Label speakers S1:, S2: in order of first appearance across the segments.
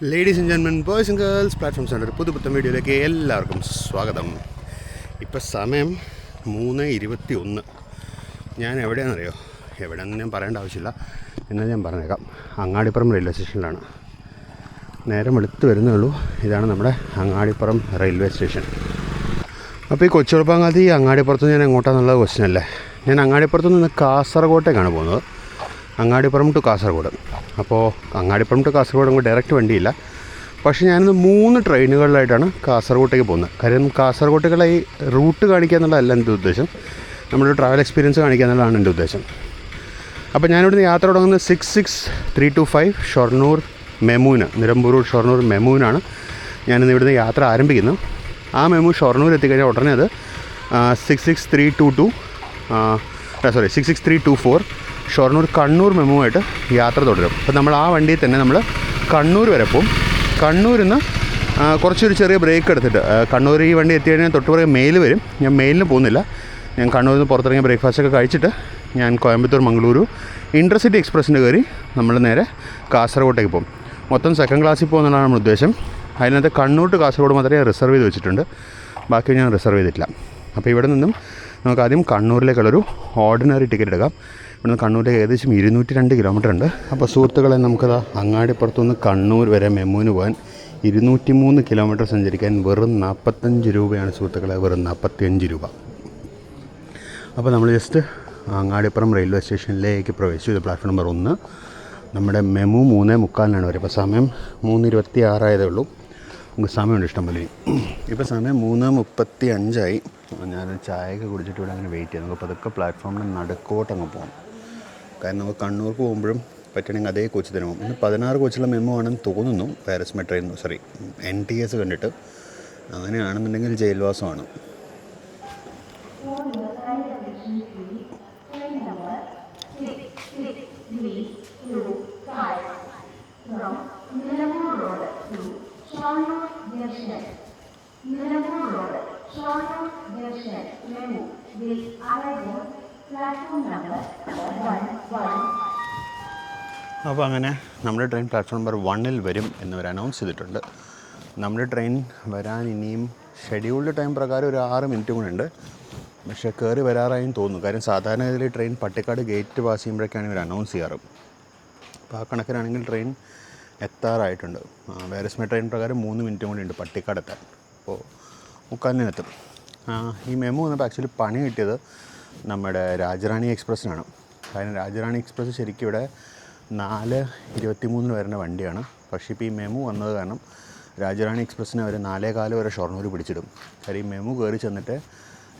S1: Ladies and gentlemen, boys and girls, platform centre പുതുപുത്തൻ വീഡിയോയിലേക്ക് എല്ലാവർക്കും സ്വാഗതം. ഇപ്പോൾ സമയം 3:21. ഞാൻ എവിടെയാണെന്നറിയോ? എവിടെയാണെന്ന് ഞാൻ പറയേണ്ട ആവശ്യമില്ല, എന്നാൽ ഞാൻ പറഞ്ഞേക്കാം. അങ്ങാടിപ്പുറം റെയിൽവേ സ്റ്റേഷനിലാണ്. നേരം വെളുത്ത് വരുന്നേ ഉള്ളൂ. ഇതാണ് നമ്മുടെ അങ്ങാടിപ്പുറം റെയിൽവേ സ്റ്റേഷൻ. അപ്പോൾ ഈ കൊച്ചുകുളപ്പങ്ങാതി അങ്ങാടിപ്പുറത്ത് ഞാൻ എങ്ങോട്ടാണെന്നുള്ളത് ക്വസ്റ്റ്യൻ അല്ലേ. ഞാൻ അങ്ങാടിപ്പുറത്ത് നിന്ന് കാസർഗോട്ടേക്കാണ് പോകുന്നത്. അങ്ങാടിപ്പുറം ടു കാസർഗോഡ്. അപ്പോൾ അങ്ങാടിപ്പുറം ടു കാസർഗോഡ് നമുക്ക് ഡയറക്റ്റ് വണ്ടിയില്ല. പക്ഷേ ഞാനിന്ന് 3 ട്രെയിനുകളിലായിട്ടാണ് കാസർഗോട്ടേക്ക് പോകുന്നത്. കാര്യം കാസർഗോട്ടേക്കുള്ള ഈ റൂട്ട് കാണിക്കുക എന്നുള്ളതല്ല എൻ്റെ ഉദ്ദേശം, നമ്മുടെ ട്രാവൽ എക്സ്പീരിയൻസ് കാണിക്കുക എന്നുള്ളതാണ് എൻ്റെ ഉദ്ദേശം. അപ്പോൾ ഞാനിവിടുന്ന് യാത്ര തുടങ്ങുന്നത് 66325 ഷൊർണൂർ മെമൂന്, നിലമ്പൂർ ഷൊർണൂർ മെമൂനാണ് ഞാനിന്ന് ഇവിടുന്ന് യാത്ര ആരംഭിക്കുന്നത്. ആ മെമു ഷൊർണൂർ എത്തിക്കഴിഞ്ഞാൽ ഉടനെ അത് 66324 ഷൊർണൂർ കണ്ണൂർ മെമുവായിട്ട് യാത്ര തുടരും. അപ്പോൾ നമ്മൾ ആ വണ്ടിയിൽ തന്നെ നമ്മൾ കണ്ണൂർ വരെ പോകും. കണ്ണൂരിൽ നിന്ന് കുറച്ചൊരു ചെറിയ ബ്രേക്ക് എടുത്തിട്ട് കണ്ണൂർ ഈ വണ്ടി എത്തിക്കഴിഞ്ഞാൽ തൊട്ടുപുറകെ മെയിൽ വരും. ഞാൻ മെയിലിന് പോകുന്നില്ല. ഞാൻ കണ്ണൂരിൽ നിന്ന് പുറത്തിറങ്ങിയ ബ്രേക്ക്ഫാസ്റ്റൊക്കെ കഴിച്ചിട്ട് ഞാൻ കോയമ്പത്തൂർ മംഗളൂരു ഇൻ്റർസിറ്റി എക്സ്പ്രസ്സിന് കയറി നമ്മൾ നേരെ കാസർഗോട്ടേക്ക് പോകും. മൊത്തം സെക്കൻഡ് ക്ലാസ്സിൽ പോകുന്നതാണ് നമ്മുടെ ഉദ്ദേശം. അതിനകത്ത് കണ്ണൂർ ടു കാസർഗോഡ് മാത്രമേ റിസർവ് ചെയ്ത് വെച്ചിട്ടുണ്ട്, ബാക്കി ഞാൻ റിസർവ് ചെയ്തിട്ടില്ല. അപ്പോൾ ഇവിടെ നിന്നും നമുക്ക് ആദ്യം കണ്ണൂരിലേക്കുള്ളൊരു ഓർഡിനറി ടിക്കറ്റ് എടുക്കാം. ഇവിടുന്ന് കണ്ണൂരിലേക്ക് ഏകദേശം 202 കിലോമീറ്റർ ഉണ്ട്. അപ്പോൾ സുഹൃത്തുക്കളെ, നമുക്കത് അങ്ങാടിപ്പുറത്തുനിന്ന് കണ്ണൂർ വരെ മെമുവിന് പോകാൻ 203 കിലോമീറ്റർ സഞ്ചരിക്കാൻ വെറും 45 രൂപയാണ് സുഹൃത്തുക്കളെ, വെറും 45 രൂപ. അപ്പോൾ നമ്മൾ ജസ്റ്റ് അങ്ങാടിപ്പുറം റെയിൽവേ സ്റ്റേഷനിലേക്ക് പ്രവേശിച്ചു. ഇത് പ്ലാറ്റ്ഫോം നമ്പർ 1. നമ്മുടെ മെമു 3:45 വരെ. ഇപ്പോൾ സമയം 3:26 ആയതേ ഉള്ളൂ. നമുക്ക് സമയമുണ്ട് ഇഷ്ടം പോലെ. ഇപ്പോൾ സമയം 3:35. ഞാനൊരു ചായയൊക്കെ കുടിച്ചിട്ട് ഇവിടെ അങ്ങനെ വെയിറ്റ് ചെയ്യാം. നമുക്ക് പതുക്കെ പ്ലാറ്റ്ഫോമിൽ നടുക്കോട്ടങ്ങ് പോകാം. കാരണം നമുക്ക് കണ്ണൂർക്ക് പോകുമ്പോഴും പറ്റണമെങ്കിൽ അതേ കോച്ച് തന്നെ പോകും. ഇന്ന് 16 കോച്ചുള്ള മെമു ആണെന്ന് തോന്നുന്നു. പാരസ് മെട്രോയിൽ NTS കണ്ടിട്ട്. അങ്ങനെയാണെന്നുണ്ടെങ്കിൽ ജയിൽവാസമാണ്. അപ്പോൾ അങ്ങനെ നമ്മുടെ ട്രെയിൻ പ്ലാറ്റ്ഫോം നമ്പർ 1 വരും എന്നവർ അനൗൺസ് ചെയ്തിട്ടുണ്ട്. നമ്മുടെ ട്രെയിൻ വരാൻ ഇനിയും ഷെഡ്യൂൾഡ് ടൈം പ്രകാരം ഒരു 6 മിനിറ്റ് കൂടെ ഉണ്ട്. പക്ഷേ കയറി വരാറായും തോന്നുന്നു. കാര്യം സാധാരണ ഇതിൽ ട്രെയിൻ പട്ടിക്കാട് ഗേറ്റ് പാസ് ചെയ്യുമ്പോഴേക്കാണ് ഇവർ അനൗൺസ് ചെയ്യാറ്. അപ്പോൾ ആ കണക്കിനാണെങ്കിൽ ട്രെയിൻ എത്താറായിട്ടുണ്ട്. വേരസ്മേ ട്രെയിൻ പ്രകാരം 3 മിനിറ്റ് കൂടി ഉണ്ട് പട്ടിക്കാട് എത്താൻ. അപ്പോൾ 3:45 ഈ മെമു വന്നപ്പോൾ ആക്ച്വലി പണി കിട്ടിയത് നമ്മുടെ രാജറാണി എക്സ്പ്രസ്സിനാണ്. കാരണം രാജറാണി എക്സ്പ്രസ് ശരിക്കും ഇവിടെ 4:23 വരുന്ന വണ്ടിയാണ്. പക്ഷേ ഇപ്പോൾ ഈ മെമു വന്നത് കാരണം രാജറാണി എക്സ്പ്രസ്സിന് അവർ 4:15 വരെ ഷൊർണൂർ പിടിച്ചിടും. കാര്യം ഈ മെമു കയറി ചെന്നിട്ട്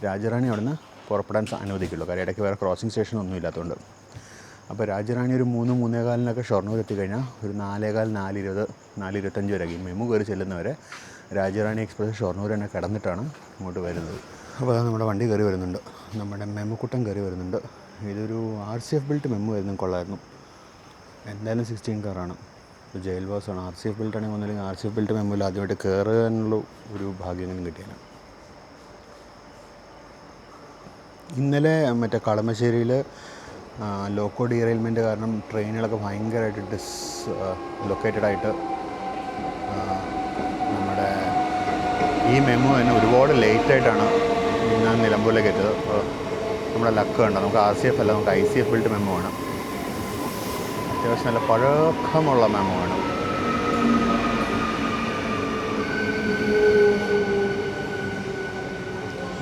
S1: രാജറാണി അവിടെ നിന്ന് പുറപ്പെടാൻ അനുവദിക്കുള്ളൂ. കാര്യം ഇടയ്ക്ക് വേറെ ക്രോസിംഗ് സ്റ്റേഷനൊന്നും ഇല്ലാത്തതുകൊണ്ട്. അപ്പോൾ രാജറാണി ഒരു 3:35 ഷൊർണൂർ എത്തിക്കഴിഞ്ഞാൽ ഒരു 4:15, 4:20, 4:25 വരെ ഈ മെമു കയറി ചെല്ലുന്നവരെ രാജറാണി എക്സ്പ്രസ് ഷൊർണൂർ തന്നെ കിടന്നിട്ടാണ് ഇങ്ങോട്ട് വരുന്നത്. അപ്പോൾ അത് നമ്മുടെ വണ്ടി കയറി വരുന്നുണ്ട്. നമ്മുടെ മെമുക്കുട്ടൻ കയറി വരുന്നുണ്ട്. ഇതൊരു RCF ബിൽറ്റ് മെമു ആയിരുന്നു, കൊള്ളായിരുന്നു. എന്തായാലും 16 കാറാണ്. ഇപ്പോൾ ജയിൽവാസമാണ്. RCF ബിൽറ്റ് ആണെങ്കിൽ ഒന്നുമില്ലെങ്കിൽ RCF ബിൽറ്റ് മെമുവിൽ ആദ്യമായിട്ട് കയറാനുള്ള ഒരു ഭാഗ്യങ്ങളും കിട്ടിയാണ്. ഇന്നലെ മറ്റേ കളമശ്ശേരിയിൽ ലോക്കോ ഡീറെയിൽമെൻറ്റ് കാരണം ട്രെയിനുകളൊക്കെ ഭയങ്കരമായിട്ട് ലൊക്കേറ്റഡായിട്ട് നമ്മുടെ ഈ മെമു തന്നെ ഒരുപാട് ലേറ്റായിട്ടാണ് ഞാൻ നിലമ്പൂരിലേക്ക് എത്തിയത്. അപ്പോൾ നമ്മുടെ ലക്ക് കണ്ട, നമുക്ക് RCF അല്ല, നമുക്ക് ICF ബിൽറ്റ് മെമു ആണ്. അത്യാവശ്യം നല്ല പഴക്കമുള്ള മെമു ആണ്.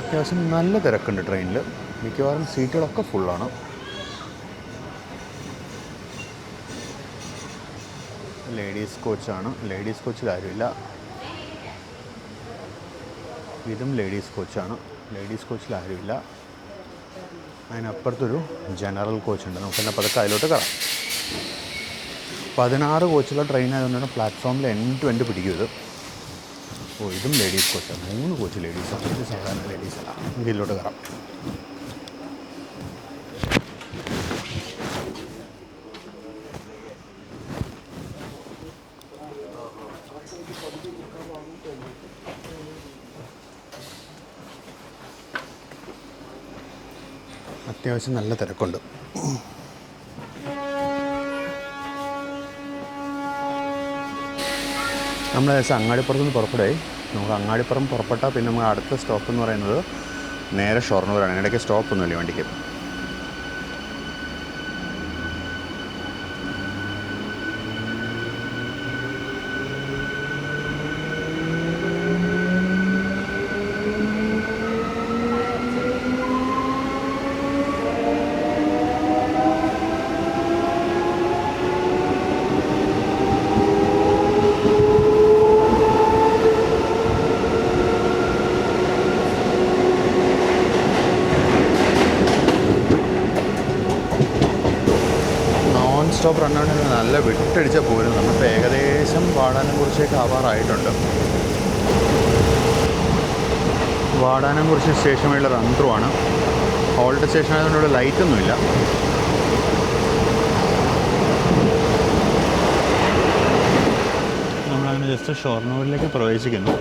S1: അത്യാവശ്യം നല്ല തിരക്കുണ്ട് ട്രെയിനിൽ. മിക്കവാറും സീറ്റുകളൊക്കെ ഫുള്ളാണ്. ലേഡീസ് കോച്ചാണ്. ലേഡീസ് കോച്ചിൽ ആരുമില്ല. ഇതും ലേഡീസ് കോച്ചാണ്. ലേഡീസ് കോച്ചിൽ ആരുമില്ല. അതിനപ്പുറത്തൊരു ജനറൽ കോച്ചുണ്ട്. നമുക്ക് തന്നെ പതുക്കെ അതിലോട്ട് കയറാം. 16 കോച്ചുള്ള ട്രെയിൻ ആയതുകൊണ്ടാണ് പ്ലാറ്റ്ഫോമിൽ end to end പിടിക്കും ഇത്. ഇതും ലേഡീസ് കോച്ചാണ്. 3 കോച്ച് ലേഡീസാണ്. ഇത് സാധാരണ ലേഡീസല്ല. നമുക്ക് ഇതിലോട്ട് കയറാം. അത്യാവശ്യം നല്ല തിരക്കുണ്ട്. നമ്മൾ അങ്ങാടിപ്പുറത്ത് നിന്ന് പുറപ്പെടുകയായി. നമുക്ക് അങ്ങാടിപ്പുറം പുറപ്പെട്ടാൽ പിന്നെ നമുക്ക് അടുത്ത സ്റ്റോപ്പ് എന്ന് പറയുന്നത് നേരെ ഷൊർണൂരാണ്. ഇടയ്ക്ക് സ്റ്റോപ്പൊന്നുമില്ല വണ്ടിക്ക്. സ്റ്റോപ്പ് റണ്ണൗണ്ട് നല്ല വിട്ടടിച്ച പോരും. നമ്മളിപ്പോൾ ഏകദേശം വാടാനംകുറിശ്ശേക്ക് ആവാറായിട്ടുണ്ട്. വാടാനംകുറിശ്ശി സ്റ്റേഷൻ വഴിയുള്ള റൺ ത്രൂ ആണ്. ഹോൾഡ് സ്റ്റേഷൻ ആയതുകൊണ്ട് ഇവിടെ ലൈറ്റൊന്നുമില്ല. നമ്മളങ്ങനെ ജസ്റ്റ് ഷൊർണൂരിലേക്ക് പ്രവേശിക്കുന്നു.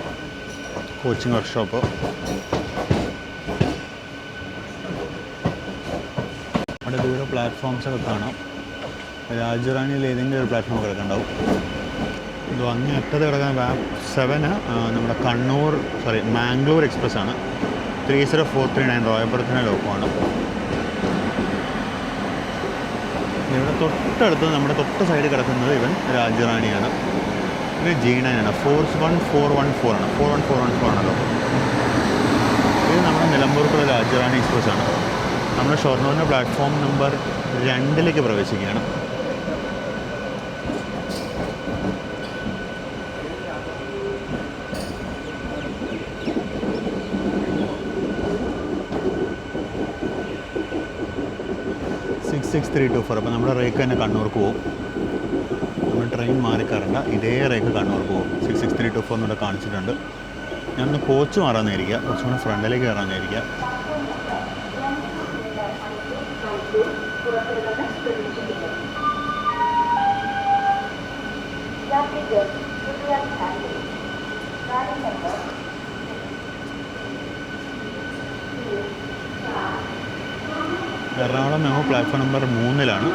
S1: Coaching workshop. അവിടെ ദൂരെ പ്ലാറ്റ്ഫോംസൊക്കെ കാണാം. രാജ്യറാണിയിൽ ഏതെങ്കിലും ഒരു പ്ലാറ്റ്ഫോം കിടക്കുന്നുണ്ടാവും. ഇത് അങ്ങ് അറ്റത്ത് കിടക്കാൻ WAP7 നമ്മുടെ മാംഗ്ലൂർ എക്സ്പ്രസ് ആണ്. 30439 റോയപുരത്തിൻ്റെ ലോക്കമാണ്. ഇവിടെ തൊട്ടടുത്ത് നമ്മുടെ തൊട്ട് സൈഡ് കിടക്കുന്നത് രാജ്യറാണിയാണ്. ഇത് G9 ആണ്. 41414 ആണ്. 41414 ആണല്ലോ. ഇത് നമ്മുടെ നിലമ്പൂർക്കുള്ള രാജ്യറാണി എക്സ്പ്രസ് ആണ്. നമ്മൾ ഷൊർണൂരിൻ്റെ പ്ലാറ്റ്ഫോം നമ്പർ 2 പ്രവേശിക്കുകയാണ്. അപ്പോൾ നമ്മുടെ റേക്ക് തന്നെ കണ്ണൂർക്ക് പോകും. നമ്മൾ ട്രെയിൻ മാറിക്കയറണ്ട, ഇതേ റേക്ക് കണ്ണൂർക്ക് പോകും. 66324 എന്നിവിടെ കാണിച്ചിട്ടുണ്ട്. ഞാനൊന്ന് കോച്ച് മാറാമെന്നായിരിക്കുക, കുറച്ചും കൂടെ ഫ്രണ്ടിലേക്ക് കയറാമെന്നായിരിക്കുക. എറണാകുളം മെമു പ്ലാറ്റ്ഫോം നമ്പർ 3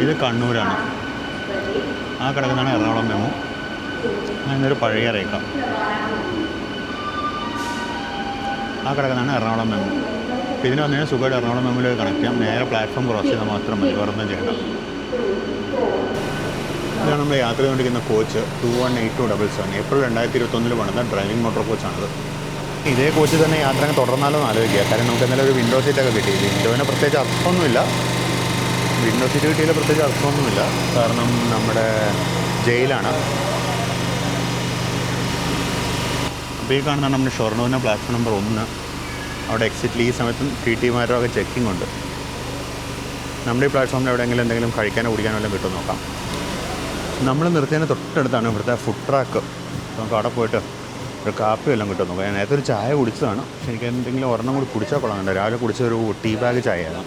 S1: ഇത് കണ്ണൂരാണ്. ആ കിടക്കുന്നതാണ് എറണാകുളം മെമു. ഇതൊരു പഴയ റേക്ക. ആ കിടക്കുന്നതാണ് എറണാകുളം മെമു. ഇതിന് വന്നു കഴിഞ്ഞാൽ സുഖമായിട്ട് എറണാകുളം മെമുവിലേക്ക് കണക്ട് ചെയ്യാം. നേരെ പ്ലാറ്റ്ഫോം ക്രോസ് ചെയ്താൽ മാത്രം മതി, വേറൊന്നും ചെയ്യണം. ഇതാണ് നമ്മൾ യാത്ര ചെയ്തുകൊണ്ടിരിക്കുന്ന കോച്ച് 218277. ഏപ്രിൽ 2021 പണിത ഡ്രൈവിംഗ് മോട്ടോർ കോച്ചാണിത്. ഇതേ കോച്ച് തന്നെ യാത്ര തുടർന്നാലോ എന്ന് ആലോചിക്കുക. കാരണം നമുക്ക് എന്തായാലും ഒരു വിൻഡോ സീറ്റൊക്കെ കിട്ടി. വിൻഡോവിന് പ്രത്യേകിച്ച് അർത്ഥമൊന്നുമില്ല. വിൻഡോ സീറ്റ് കിട്ടിയതിൽ പ്രത്യേകിച്ച് അർത്ഥമൊന്നുമില്ല. കാരണം നമ്മുടെ ജയിലാണ്. അപ്പോൾ ഈ കാണുന്നതാണ് നമ്മുടെ ഷൊർണൂരിൻ്റെ പ്ലാറ്റ്ഫോം നമ്പർ 1. അവിടെ എക്സിറ്റിൽ ഈ സമയത്തും TT-മാരുടെ ഒക്കെ ചെക്കിംഗ് ഉണ്ട്. നമ്മുടെ ഈ പ്ലാറ്റ്ഫോമിൽ എവിടെയെങ്കിലും എന്തെങ്കിലും കഴിക്കാനോ കുടിക്കാനോ എല്ലാം കിട്ടും നോക്കാം. നമ്മൾ നിർത്തിയതിന് തൊട്ടടുത്താണ് ഇവിടുത്തെ ഫുഡ് ട്രാക്ക്. നമുക്ക് അവിടെ പോയിട്ട് ഒരു കാപ്പി എല്ലാം കിട്ടും നോക്കാം. ഞാൻ നേരത്തെ ഒരു ചായ കുടിച്ചതാണ്. പക്ഷേ എനിക്ക് എന്തെങ്കിലും ഒരെണ്ണം കൂടി കുടിച്ചാൽ കൊള്ളാമെന്നുണ്ട്. രാവിലെ കുടിച്ചൊരു ടീ ബാഗ് ചായയാണ്.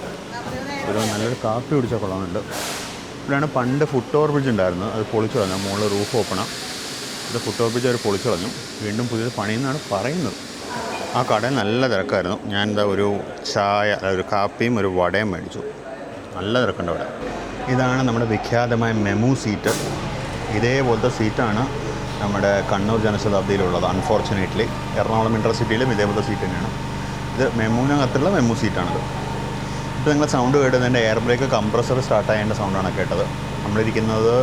S1: ഒരു നല്ലൊരു കാപ്പി കുടിച്ചാൽ കൊള്ളാമെന്നുണ്ട്. ഇവിടെയാണ് പണ്ട് ഫുട് ഓവർ ബ്രിഡ്ജ് ഉണ്ടായിരുന്നത്. അത് പൊളിച്ചു കളഞ്ഞു. മുകളിൽ റൂഫ് ഓപ്പണാണ്. ഇത് ഫുട് ഓവർ ബ്രിഡ്ജ് അവർ പൊളിച്ചു കളഞ്ഞു. വീണ്ടും പുതിയത് പണിയെന്നാണ് പറയുന്നത്. ആ കടയിൽ നല്ല തിരക്കായിരുന്നു. ഞാൻ ഒരു ചായ, ഒരു കാപ്പിയും ഒരു വടയും മേടിച്ചു. നല്ല തിരക്കുണ്ട് അവിടെ. ഇതാണ് നമ്മുടെ വിഖ്യാതമായ മെമു സീറ്റ്. ഇതേപോലത്തെ സീറ്റാണ് നമ്മുടെ കണ്ണൂർ ജനശതാബ്ദിയിലുള്ളത്. അൺഫോർച്ചുനേറ്റ്ലി എറണാകുളം ഇൻ്റർസിറ്റിയിലും ഇതേപോലത്തെ സീറ്റ് തന്നെയാണ്. ഇത് മെമുവിനകത്തുള്ള മെമു സീറ്റാണിത്. ഇപ്പോൾ നിങ്ങൾ സൗണ്ട് കേട്ടതിൻ്റെ എയർ ബ്രേക്ക് കംപ്രസർ സ്റ്റാർട്ട് ആയതിൻ്റെ സൗണ്ടാണ് കേട്ടത്. നമ്മളിരിക്കുന്നത്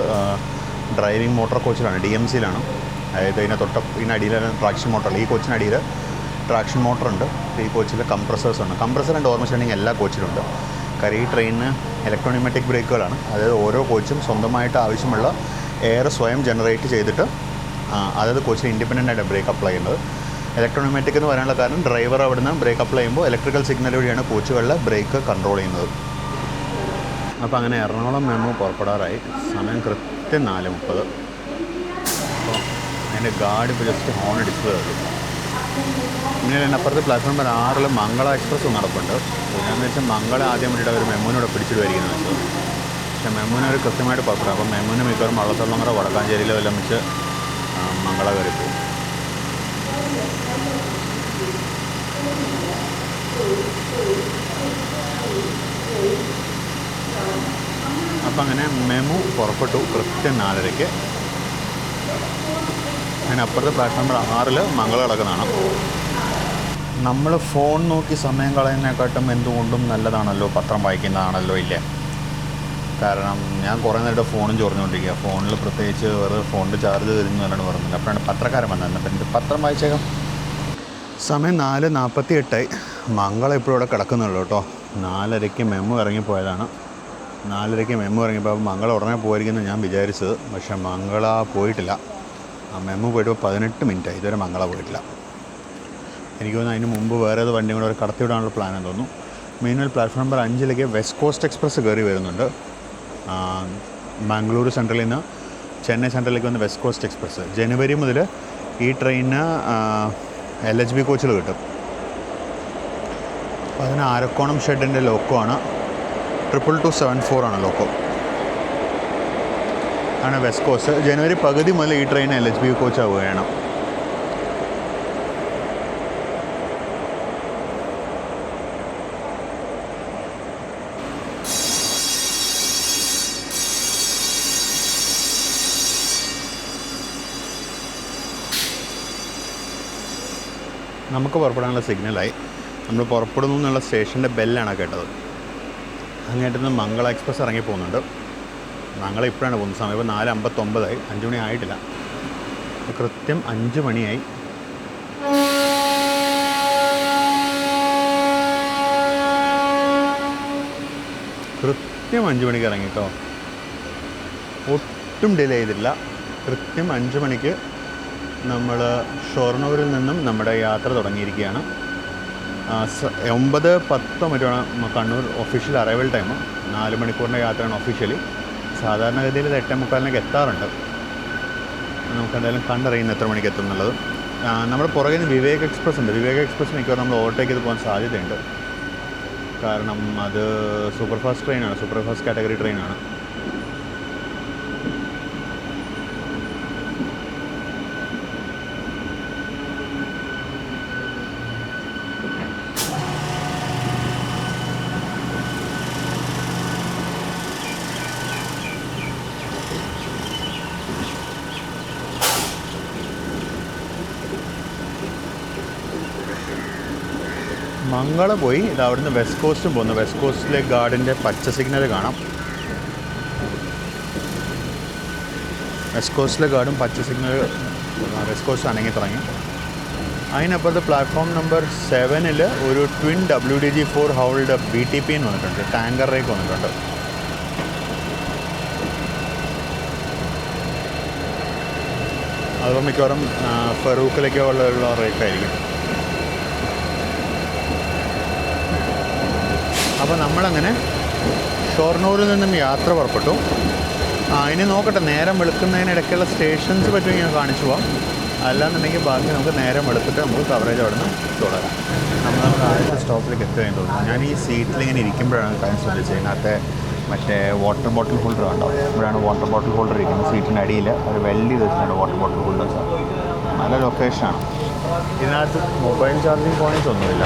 S1: ഡ്രൈവിംഗ് മോട്ടോർ കോച്ചിലാണ്, DMCയിലാണ്. അതായത് ഇതിനടിയിലാണ് ട്രാക്ഷൻ മോട്ടർ. ഈ കോച്ചിനടിയിൽ ട്രാക്ഷൻ മോട്ടറുണ്ട്. ഈ കോച്ചിൽ കംപ്രസേഴ്സ് ഉണ്ട്. കംപ്രസർ ആൻഡ് ഓർമ്മ എല്ലാ കോച്ചിലുണ്ട്. കാര്യം ഈ ട്രെയിനിന് ഇലക്ട്രോണിമാറ്റിക് ബ്രേക്കുകളാണ്. അതായത് ഓരോ കോച്ചും സ്വന്തമായിട്ട് ആവശ്യമുള്ള എയർ സ്വയം ജനറേറ്റ് ചെയ്തിട്ട് അതായത് കോച്ചിൽ ഇൻഡിപെൻഡൻ്റ് ആയിട്ട് ബ്രേക്ക് അപ്ലൈ ചെയ്യുന്നത്. ഇലക്ട്രോണിമാറ്റിക് എന്ന് പറയാനുള്ള കാരണം ഡ്രൈവർ അവിടുന്ന് ബ്രേക്ക് അപ്ലൈ ചെയ്യുമ്പോൾ ഇലക്ട്രിക്കൽ സിഗ്നൽ വഴിയാണ് കോച്ചുകളിലെ ബ്രേക്ക് കൺട്രോൾ ചെയ്യുന്നത്. അപ്പോൾ അങ്ങനെ എറണാകുളം മെമു പുറപ്പെടാറായി. സമയം കൃത്യം 4:30. അപ്പോൾ അതിൻ്റെ ഗാർഡ് ഇപ്പോൾ ജസ്റ്റ് ഹോൺ അടിച്ചത് മതി. പിന്നെ അതിനപ്പുറത്ത് പ്ലാറ്റ്ഫോം നമ്പർ 6 മംഗള എക്സ്പ്രസ് നടപ്പുണ്ട്. ഞാനെന്ന് വെച്ചാൽ മംഗള ആദ്യം വേണ്ടിയിട്ട് അവർ മെമുവിനോട് പിടിച്ചിടുമായിരിക്കുന്നത് വെച്ചത്. പക്ഷേ മെമുവിനെ അവർ കൃത്യമായിട്ട് പുറപ്പെടും. അപ്പം മെമുവിന് മിക്കവാറും വള്ളത്തോളങ്ങര വടക്കാഞ്ചേരിയിലോ എല്ലാം വെച്ച് മംഗള കയറി പോകും. അപ്പം അങ്ങനെ മെമു പുറപ്പെട്ടു കൃത്യം 4:00. അതിനപ്പുറത്തെ പ്ലാറ്റ്ഫോം നമ്പർ 6 മംഗള കിടക്കുന്നതാണ്. നമ്മൾ ഫോൺ നോക്കി സമയം കളയുന്നതിനെക്കാട്ടും എന്തുകൊണ്ടും നല്ലതാണല്ലോ പത്രം വായിക്കുന്നതാണല്ലോ ഇല്ലേ? കാരണം ഞാൻ കുറേ നേരത്തെ ഫോണും ചൊറിഞ്ഞുകൊണ്ടിരിക്കുക. ഫോണിൽ പ്രത്യേകിച്ച് വേറെ ഫോണിൻ്റെ ചാർജ് തരുന്നു എന്നാണ് പറഞ്ഞത്. അപ്പോഴാണ് പത്രക്കാരൻ വന്നത്. അപ്പം എനിക്ക് പത്രം വായിച്ചേക്കാം. സമയം 4:48. മംഗള ഇപ്പോൾ ഇവിടെ കിടക്കുന്നുള്ളൂ കേട്ടോ. 4:30 മെമ്മു ഇറങ്ങിപ്പോയതാണ്. 4:30 മെമ്മു ഇറങ്ങിയപ്പോൾ മംഗള ഉടനെ പോയിരിക്കുന്നത് ഞാൻ വിചാരിച്ചത്. പക്ഷേ മംഗള പോയിട്ടില്ല. ആ മെമ്മു പോയിട്ട് 18 മിനിറ്റായി. ഇതുവരെ മംഗള പോയിട്ടില്ല. എനിക്ക് തോന്നുന്നു അതിന് മുമ്പ് വേറെ ഏത് വണ്ടിയും കൂടെ ഒരു കടത്തിവിടാനുള്ള പ്ലാനെന്ന് തോന്നുന്നു. മെയിൻവെൽ platform number 5 west coast express കയറി വരുന്നുണ്ട്. ബാംഗ്ലൂർ സെൻട്രലിൽ നിന്ന് ചെന്നൈ സെൻട്രലിലേക്ക് വന്ന് വെസ്റ്റ് കോസ്റ്റ് എക്സ്പ്രസ്. ജനുവരി മുതൽ ഈ ട്രെയിനിന് LHB കോച്ചുകൾ കിട്ടും. അപ്പോൾ അതിന് ആരക്കോണം ഷെഡിൻ്റെ ലോക്കോ ആണ്. 22274 ആണ് ലോക്കോ. ആണ് വെസ്റ്റ് കോസ്റ്റ്. ജനുവരി പകുതി മുതൽ ഈ ട്രെയിൻ LHB കോച്ചാവുകയാണ്. നമുക്ക് പുറപ്പെടാനുള്ള സിഗ്നലായി. നമ്മൾ പുറപ്പെടുന്നു എന്നുള്ള സ്റ്റേഷൻ്റെ ബെല്ലാണ് കേട്ടത്. അങ്ങേറ്റത്ത് മംഗള എക്സ്പ്രസ് ഇറങ്ങി പോകുന്നുണ്ട്. മംഗള ഇപ്പോഴാണ് പോകുന്നത്. സമയം ഇപ്പോൾ 4:59. 5 മണി ആയിട്ടില്ല. കൃത്യം 5 മണിയായി. കൃത്യം 5 മണിക്ക് ഇറങ്ങി കേട്ടോ. ഒട്ടും ഡിലേ ചെയ്തില്ല. കൃത്യം 5 മണിക്ക് നമ്മൾ ഷൊർണൂരിൽ നിന്നും നമ്മുടെ യാത്ര തുടങ്ങിയിരിക്കുകയാണ്. 9:10 മറ്റാണ് കണ്ണൂർ ഒഫീഷ്യൽ അറൈവൽ ടൈം. 4 മണിക്കൂറിൻ്റെ യാത്രയാണ് ഒഫീഷ്യലി. സാധാരണഗതിയിൽ ഇത് 8:45 എത്താറുണ്ട്. നമുക്കെന്തായാലും കണ്ടറിയുന്ന എത്ര മണിക്ക് എത്തും എന്നുള്ളത്. നമ്മുടെ പുറകിൽ നിന്ന് വിവേക് എക്സ്പ്രസ് ഉണ്ട്. വിവേക് എക്സ്പ്രസ് മിക്കവാറും നമ്മൾ ഓവർടേക്ക് ചെയ്ത് പോകാൻ സാധ്യതയുണ്ട്. കാരണം അത് സൂപ്പർ ഫാസ്റ്റ് ട്രെയിനാണ്. സൂപ്പർ ഫാസ്റ്റ് കാറ്റഗറി ട്രെയിനാണ്. മംഗള പോയി. ഇത് അവിടുന്ന് വെസ്റ്റ് കോസ്റ്റും പോകുന്നു. വെസ്റ്റ് കോസ്റ്റിലെ ഗാർഡിൻ്റെ പച്ച സിഗ്നൽ കാണാം. വെസ്റ്റ് കോസ്റ്റിലെ ഗാർഡും പച്ച സിഗ്നൽ. വെസ്റ്റ് കോസ്റ്റ് അനങ്ങി തുടങ്ങി. അതിനപ്പുറത്ത് പ്ലാറ്റ്ഫോം നമ്പർ 7 ഒരു ട്വിൻ WDG4 ഹൗൾഡ് BTP എന്ന് വന്നിട്ടുണ്ട്. ടാങ്കർ റേക്ക് വന്നിട്ടുണ്ട്. അതിപ്പോൾ മിക്കവാറും ഫറൂഖിലേക്കോ ഉള്ള റേക്കായിരിക്കും. അപ്പോൾ നമ്മളങ്ങനെ ഷൊർണൂരിൽ നിന്നും യാത്ര പുറപ്പെട്ടു. ഇനി നോക്കട്ടെ, നേരം വെളുക്കുന്നതിനിടയ്ക്കുള്ള സ്റ്റേഷൻസ് പറ്റുമെങ്കിൽ ഞാൻ കാണിച്ചു പോകാം. അല്ലാന്നുണ്ടെങ്കിൽ ബാക്കി നമുക്ക് നേരം വെളുത്തിട്ട് നമുക്ക് കവറേജ് അവിടെ നിന്ന് തുടരാം. നമ്മൾ ആദ്യത്തെ സ്റ്റോപ്പിലേക്ക് എത്തുകയെന്ന് തോന്നുന്നു. ഞാൻ ഈ സീറ്റിലിങ്ങനെ ഇരിക്കുമ്പോഴാണ് കാര്യം ശ്രദ്ധിച്ചത്. ഇതിനകത്തെ മറ്റേ വാട്ടർ ബോട്ടിൽ ഹോൾഡർ കണ്ടോ? ഇവിടെയാണ് വാട്ടർ ബോട്ടിൽ ഹോൾഡർ ഇരിക്കുന്നത്. സീറ്റിൻ്റെ അടിയിൽ ഒരു വെൽഡ് ചെയ്ത് വെച്ചിട്ടുണ്ട് വാട്ടർ ബോട്ടിൽ ഹോൾഡേഴ്സ്. നല്ല ലൊക്കേഷനാണ്. ഇതിനകത്ത് മൊബൈൽ ചാർജിങ് പോയിൻറ്റ്സ് ഒന്നുമില്ല.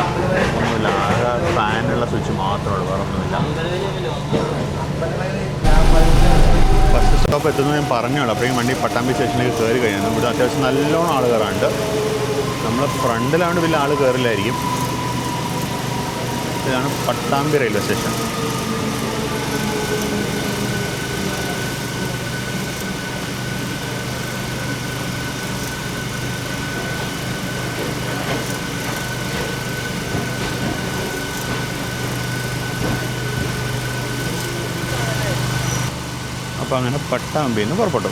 S1: ആകെ ഫാനുള്ള സ്വിച്ച് മാത്രമേ ഉള്ളൂ, വേറെ ഒന്നുമില്ല. ഫസ്റ്റ് സ്റ്റോപ്പ് എത്തുന്നത് ഞാൻ പറഞ്ഞോളൂ. അപ്പോഴേക്കും വണ്ടി പട്ടാമ്പി സ്റ്റേഷനിലേക്ക് കയറി കഴിഞ്ഞാൽ ഇവിടെ അത്യാവശ്യം നല്ലോണം ആൾ കയറാനുണ്ട്. നമ്മൾ ഫ്രണ്ടിലാണ്ട് വലിയ ആൾ കയറില്ലായിരിക്കും. ഇതാണ് പട്ടാമ്പി റെയിൽവേ സ്റ്റേഷൻ. അപ്പോൾ അങ്ങനെ പട്ടാമ്പിയിൽ നിന്ന് പുറപ്പെട്ടു.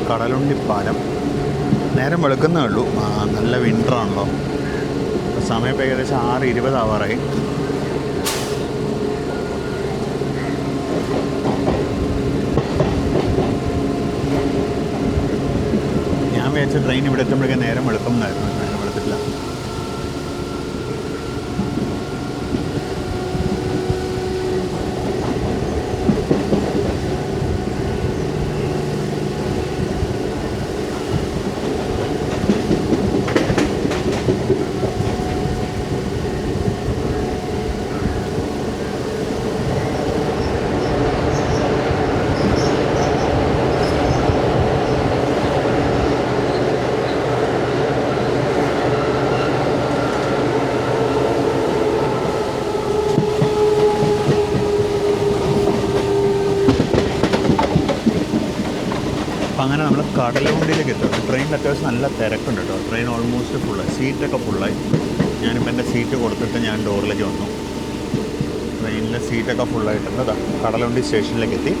S1: കടലുണ്ടി പാലം. നേരം വെളുക്കുന്നേ ഉള്ളൂ. നല്ല വിൻ്ററാണല്ലോ. സമയം ഇപ്പോൾ ഏകദേശം 6:20 ആവാറായി. വിചാരിച്ച ട്രെയിൻ ഇവിടെ എത്തുമ്പോഴേക്കും നേരം വെളുക്കുമെന്നായിരുന്നു. നേരം വെളുത്തില്ല. അങ്ങനെ നമ്മൾ കടലുണ്ടിയിലേക്ക് എത്തും. ട്രെയിനിൽ അത്യാവശ്യം നല്ല തിരക്കുണ്ട് കേട്ടോ. ട്രെയിൻ ഓൾമോസ്റ്റ് ഫുള്ളായി, സീറ്റൊക്കെ ഫുള്ളായി. ഞാനിപ്പോൾ എൻ്റെ സീറ്റ് കൊടുത്തിട്ട് ഞാൻ ഡോറിലേക്ക് വന്നു. ട്രെയിനിലെ സീറ്റൊക്കെ ഫുള്ളായിട്ടുണ്ട്. അതാ കടലുണ്ടി സ്റ്റേഷനിലേക്ക് എത്തി.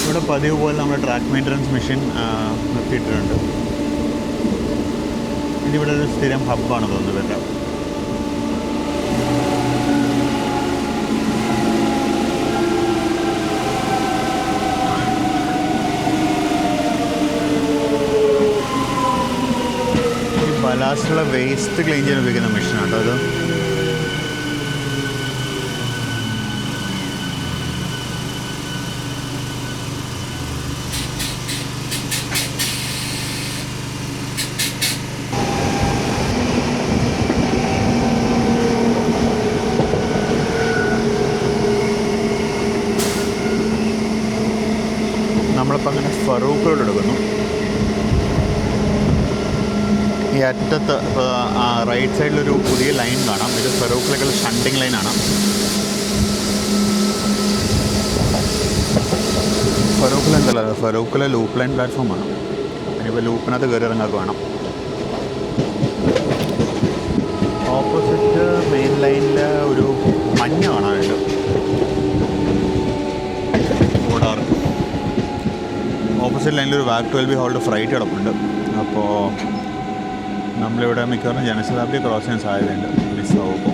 S1: ഇവിടെ പതിവ് പോലെ നമ്മുടെ ട്രാക്ക് മെയിൻ്റനൻസ് മെഷീൻ നിർത്തിയിട്ടുണ്ട്. ഇതിവിടെ ഒരു സ്ഥിരം ഹബ്ബാണ് തോന്നുന്നത് കേട്ടോ. ബലാസ്റ്റുള്ള വേസ്റ്റ് ക്ലീൻ ചെയ്യാൻ ഉപയോഗിക്കുന്ന മെഷീനാണ് കേട്ടോ അത്. നമ്മളിപ്പോൾ അങ്ങനെ ഫറൂഖ് റോഡ് എടുക്കുന്നു. ഈ അറ്റത്ത് റൈറ്റ് സൈഡിലൊരു പുതിയ ലൈൻ കാണാം. ഇത് ഫറൂഖിലേക്കുള്ള ഷണ്ടിങ് ലൈനാണ്. ഫറൂഖിലെന്തല്ല, ഫറൂഖിലെ ലൂപ്പ് ലൈൻ പ്ലാറ്റ്ഫോമാണ്. ഇനിയിപ്പോൾ ലൂപ്പിനകത്ത് കയറി ഇറങ്ങാൻ വേണം. ഓപ്പോസിറ്റ് മെയിൻ ലൈനിൽ ഒരു മഞ്ഞ കാണാനുണ്ട്. ഓടാർക്ക് ഓപ്പോസിറ്റ് ലൈനിലൊരു വാക് 12B ഹോൾഡ് ഫ്രൈറ്റ് കിടപ്പുണ്ട്. അപ്പോൾ നമ്മളിവിടെ മിക്കവാറും ജനശതാബ്ദി ക്രോസ് ചെയ്യാൻ സാധ്യതയുണ്ട്. മിസ്സാവുമ്പോൾ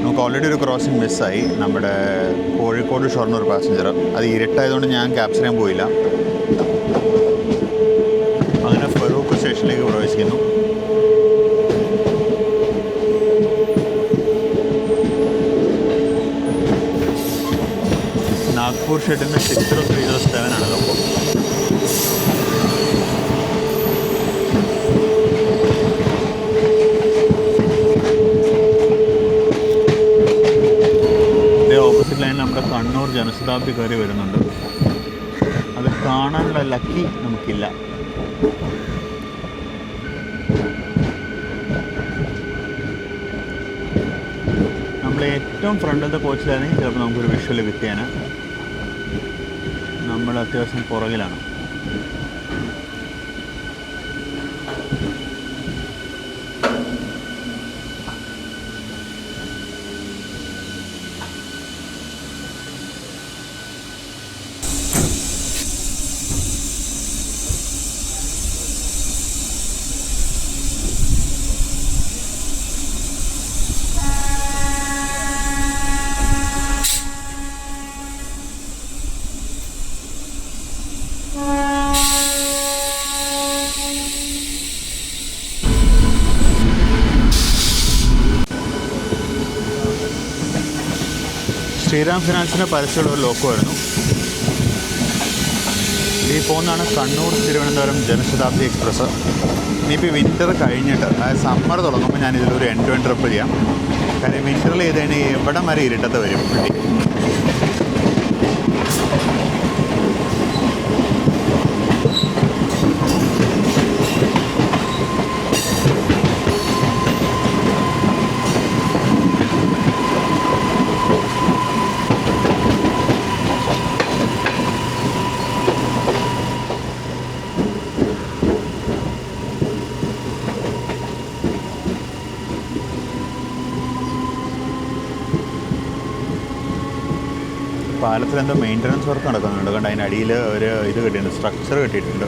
S1: നമുക്ക് ഓൾറെഡി ഒരു ക്രോസിങ് മിസ്സായി. നമ്മുടെ കോഴിക്കോട് ഷൊർണൂർ പാസഞ്ചർ. അത് ഇരുട്ടായതുകൊണ്ട് ഞാൻ ക്യാപ്ചർ ചെയ്യാൻ പോയില്ല. അങ്ങനെ ഫറൂഖ് സ്റ്റേഷനിലേക്ക് പ്രവേശിക്കുന്നു. നാഗ്പൂർ ഷെഡിൻ്റെ 6307 ആണല്ലോ. അപ്പോൾ ഓപ്പോസിറ്റ് ലൈനിൽ നമ്മുടെ കണ്ണൂർ ജനശതാബ്ദി കയറി വരുന്നുണ്ട്. അത് കാണാനുള്ള ലക്കി നമുക്കില്ല. നമ്മൾ ഏറ്റവും ഫ്രണ്ടിലത്തെ കോച്ചിലാണെങ്കിൽ ചിലപ്പോൾ നമുക്കൊരു വിഷ്വൽ കിട്ടിയാണ്. നമ്മൾ അത്യാവശ്യം പുറകിലാണ്. ശ്രീറാം ഫിനാൻസിൻ്റെ പരസ്യമുള്ള ഒരു ലോക്കമായിരുന്നു. ഈ പോകുന്നതാണ് കണ്ണൂർ തിരുവനന്തപുരം ജനശതാബ്ദി എക്സ്പ്രസ്. ഇനിയിപ്പോൾ വിൻ്റർ കഴിഞ്ഞിട്ട്, അതായത് സമ്മർ തുടങ്ങുമ്പോൾ ഞാനിതിലൊരു എൻഡ് ടു എൻഡ് ട്രിപ്പ് ചെയ്യാം. കാര്യം വിൻ്ററിൽ ചെയ്ത് കഴിഞ്ഞാൽ എവിടം വരെ ഇരുട്ടത്ത് വരും. പാലത്തിൽ എന്തോ മെയിൻ്റനൻസ് വർക്ക് നടക്കുന്നുണ്ട്. കണ്ട് അതിൻ്റെ അടിയിൽ ഒരു ഇത് കെട്ടിയിട്ടുണ്ട്, സ്ട്രക്ചർ കെട്ടിയിട്ടുണ്ട്.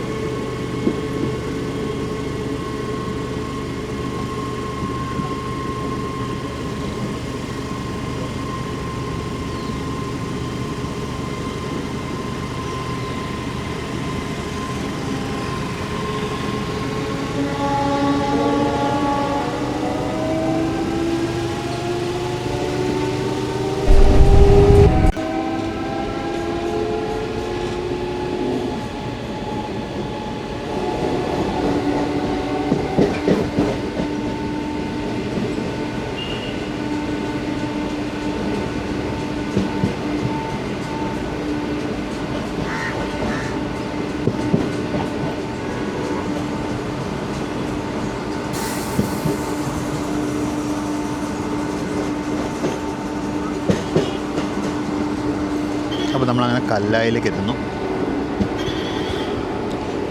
S2: നമ്മളങ്ങനെ കല്ലായിലേക്ക് എത്തുന്നു.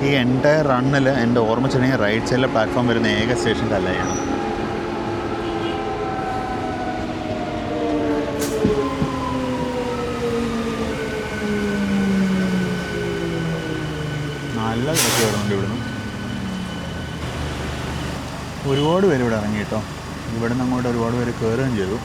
S2: ഈ എൻ്റയർ റണ്ണിൽ എൻ്റെ ഓർമ്മ വെച്ചിട്ടുണ്ടെങ്കിൽ റൈറ്റ് സൈഡിലെ പ്ലാറ്റ്ഫോം വരുന്ന ഏക സ്റ്റേഷൻ കല്ലായാണ്. നല്ല തിരക്ക് വരുന്നുണ്ട് ഇവിടുന്ന്. ഒരുപാട് പേര് ഇവിടെ ഇറങ്ങി കേട്ടോ. ഇവിടെ നിന്ന് അങ്ങോട്ട് ഒരുപാട് പേര് കയറുകയും ചെയ്തു.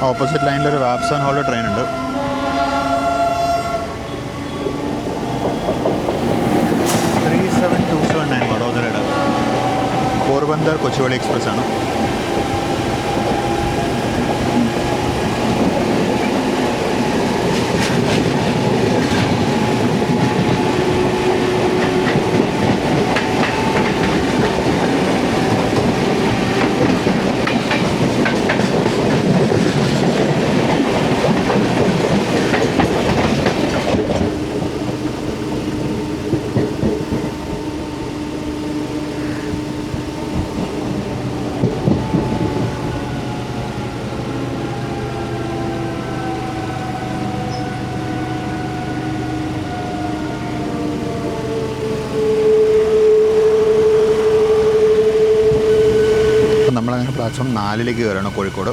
S2: ഓപ്പോസിറ്റ് ലൈനിലൊരു വാപ്സൺ ഹോളിൽ ട്രെയിൻ ഉണ്ട്. വഡോദരയുടെ പോർബന്ദർ കൊച്ചുവേളി എക്സ്പ്രസ് ആണ്. നമ്മളങ്ങനെ പ്ലാറ്റ്ഫോം 4ലേക്ക് കയറണം കോഴിക്കോട്.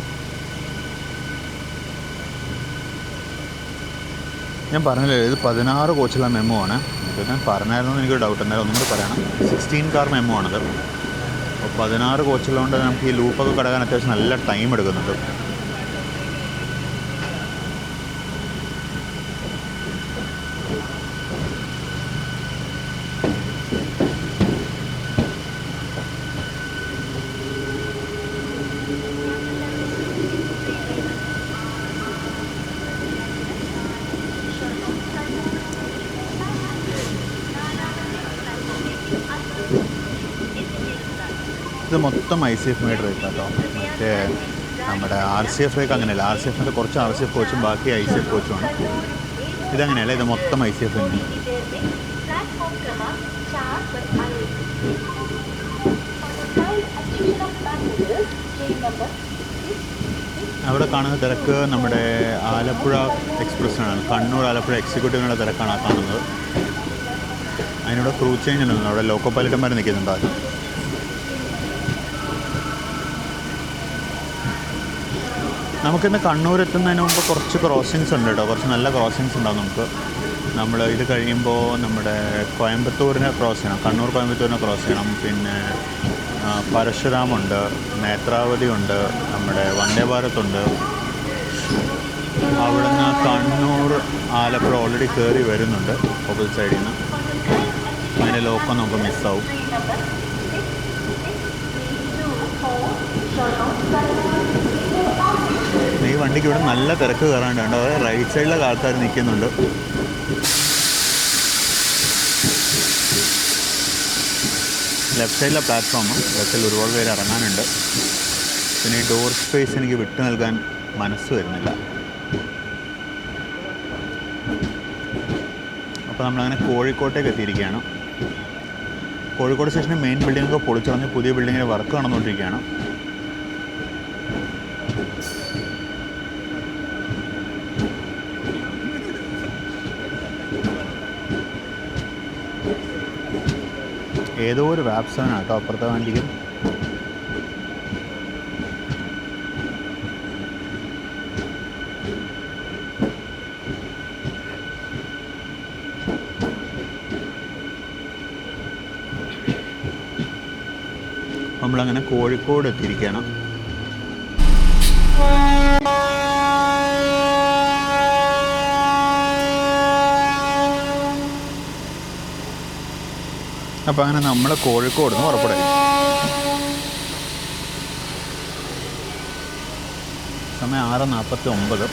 S2: ഞാൻ പറഞ്ഞില്ലേ ഇത് 16 കോച്ചുള്ള മെമ്മോ ആണ്. ഞാൻ പറഞ്ഞായിരുന്നു എനിക്കൊരു ഡൗട്ട് ഉണ്ടായിരുന്നു, ഒന്നും കൂടി പറയണം. 16 കാർ മെമ്മോ ആണത്. അപ്പോൾ 16 കോച്ചുള്ളതുകൊണ്ട് നമുക്ക് ഈ ലൂപ്പൊക്കെ കടക്കാൻ അത്യാവശ്യം നല്ല ടൈം എടുക്കുന്നുണ്ട്. ഇത് മൊത്തം ICF മെയ്ഡ് റേക്ക് കേട്ടോ. മറ്റേ നമ്മുടെ RCF റേക്ക് അങ്ങനെയല്ല. RCFിൻ്റെ കുറച്ച് RCF കോച്ചും ബാക്കി ICF കോച്ചുമാണ്. ഇതങ്ങനെയല്ല, ഇത് മൊത്തം ICF തന്നെ. അവിടെ കാണുന്ന തിരക്ക് നമ്മുടെ ആലപ്പുഴ എക്സ്പ്രസ്സിനാണ്. കണ്ണൂർ ആലപ്പുഴ എക്സിക്യൂട്ടീവിനുള്ള തിരക്കാണ് ആ കാണുന്നത്. അതിനോട് ക്രൂ ചേഞ്ച് ഉണ്ടല്ലോ, അവിടെ ലോക്കോ പൈലറ്റന്മാർ നിൽക്കുന്നുണ്ട്. നമുക്കിന്ന് കണ്ണൂർ എത്തുന്നതിന് മുമ്പ് കുറച്ച് ക്രോസിങ്സ് ഉണ്ട് കേട്ടോ. കുറച്ച് നല്ല ക്രോസിങ്സ് ഉണ്ടാകും നമുക്ക്. നമ്മൾ ഇത് കഴിയുമ്പോൾ നമ്മുടെ കോയമ്പത്തൂരിനെ ക്രോസ് ചെയ്യണം, കണ്ണൂർ കോയമ്പത്തൂരിനെ ക്രോസ് ചെയ്യണം. പിന്നെ പരശുരാമുണ്ട്, നേത്രാവതി ഉണ്ട്, നമ്മുടെ വന്ദേ ഭാരതുണ്ട്. അവിടുന്ന് കണ്ണൂർ ആലപ്പുഴ ഓൾറെഡി കയറി വരുന്നുണ്ട് ഓപ്പോസിറ്റ് സൈഡിൽ നിന്ന്. അതിൻ്റെ ലോക്കോ നമുക്ക് മിസ്സാവും. ഈ വണ്ടിക്ക് ഇവിടെ നല്ല തിരക്ക് കയറാണ്ട് കണ്ടോ. അതായത് റൈറ്റ് സൈഡിലൊക്കെ ആൾക്കാർ നിൽക്കുന്നുണ്ട്. ലെഫ്റ്റ് സൈഡിലെ പ്ലാറ്റ്ഫോം, ലെഫ്റ്റ് സൈഡിൽ ഒരുപാട് പേര് ഇറങ്ങാനുണ്ട്. പിന്നെ ഈ ഡോർ സ്പേസ് എനിക്ക് വിട്ടു നൽകാൻ മനസ്സ് വരുന്നില്ല. അപ്പോൾ നമ്മളങ്ങനെ കോഴിക്കോട്ടേക്ക് എത്തിയിരിക്കുകയാണ്. കോഴിക്കോട് സ്റ്റേഷൻ്റെ മെയിൻ ബിൽഡിങ്ങൊക്കെ പൊളിച്ചു കളഞ്ഞ് പുതിയ ബിൽഡിങ്ങിൻ്റെ വർക്ക് നടന്നുകൊണ്ടിരിക്കുകയാണ്. ഏതോ ഒരു വാപ്സോനാണ് കേട്ടോ അപ്പുറത്തെ വണ്ടിക്ക്. നമ്മളങ്ങനെ കോഴിക്കോട് എത്തിയിരിക്കുകയാണ്. അപ്പം അങ്ങനെ നമ്മൾ കോഴിക്കോട് നിന്ന് പുറപ്പെടും. സമയം 6:49.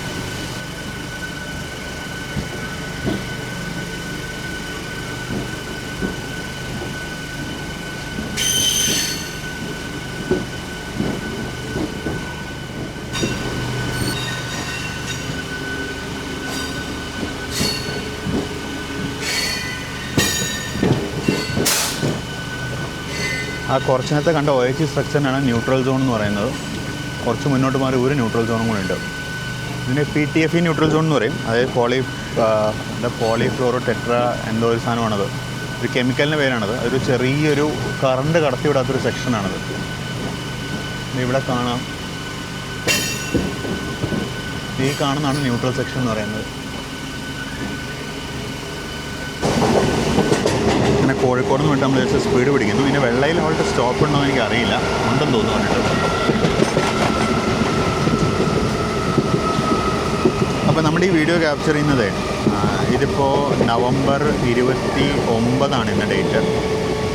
S2: ആ കുറച്ച് നേരത്തെ കണ്ട OHG സ്ട്രക്ചറിനാണ് ന്യൂട്രൽ സോൺ എന്ന് പറയുന്നത്. കുറച്ച് മുന്നോട്ട് മാറി ഒരു ന്യൂട്രൽ സോണും കൂടെ ഉണ്ട്. ഇതിന് PTFE ന്യൂട്രൽ സോൺ എന്ന് പറയും. അതായത് പോളിഫ്ലോറോ ടെട്ര എന്തോ ഒരു സാധനമാണത്. ഒരു കെമിക്കലിൻ്റെ പേരാണത്. അതൊരു ചെറിയൊരു കറണ്ട് കടത്തിവിടാത്തൊരു സെക്ഷനാണത്. ഇവിടെ കാണാം, ഈ കാണുന്നതാണ് ന്യൂട്രൽ സെക്ഷൻ എന്ന് പറയുന്നത്. അങ്ങനെ കോഴിക്കോട് നിന്ന് വിട്ട് നമ്മൾ ജസ്റ്റ് സ്പീഡ് പിടിക്കുന്നു. പിന്നെ വെള്ളയിൽ അവളുടെ സ്റ്റോപ്പ് ഉണ്ടോ എന്ന് എനിക്ക് അറിയില്ല, ഉണ്ടെന്ന് തോന്നുന്നു കണ്ടിട്ട്. അപ്പോൾ നമ്മുടെ ഈ വീഡിയോ ക്യാപ്ചർ ചെയ്യുന്നത് ഇതിപ്പോൾ നവംബർ 29 ഇന്ന് ഡേറ്റ്.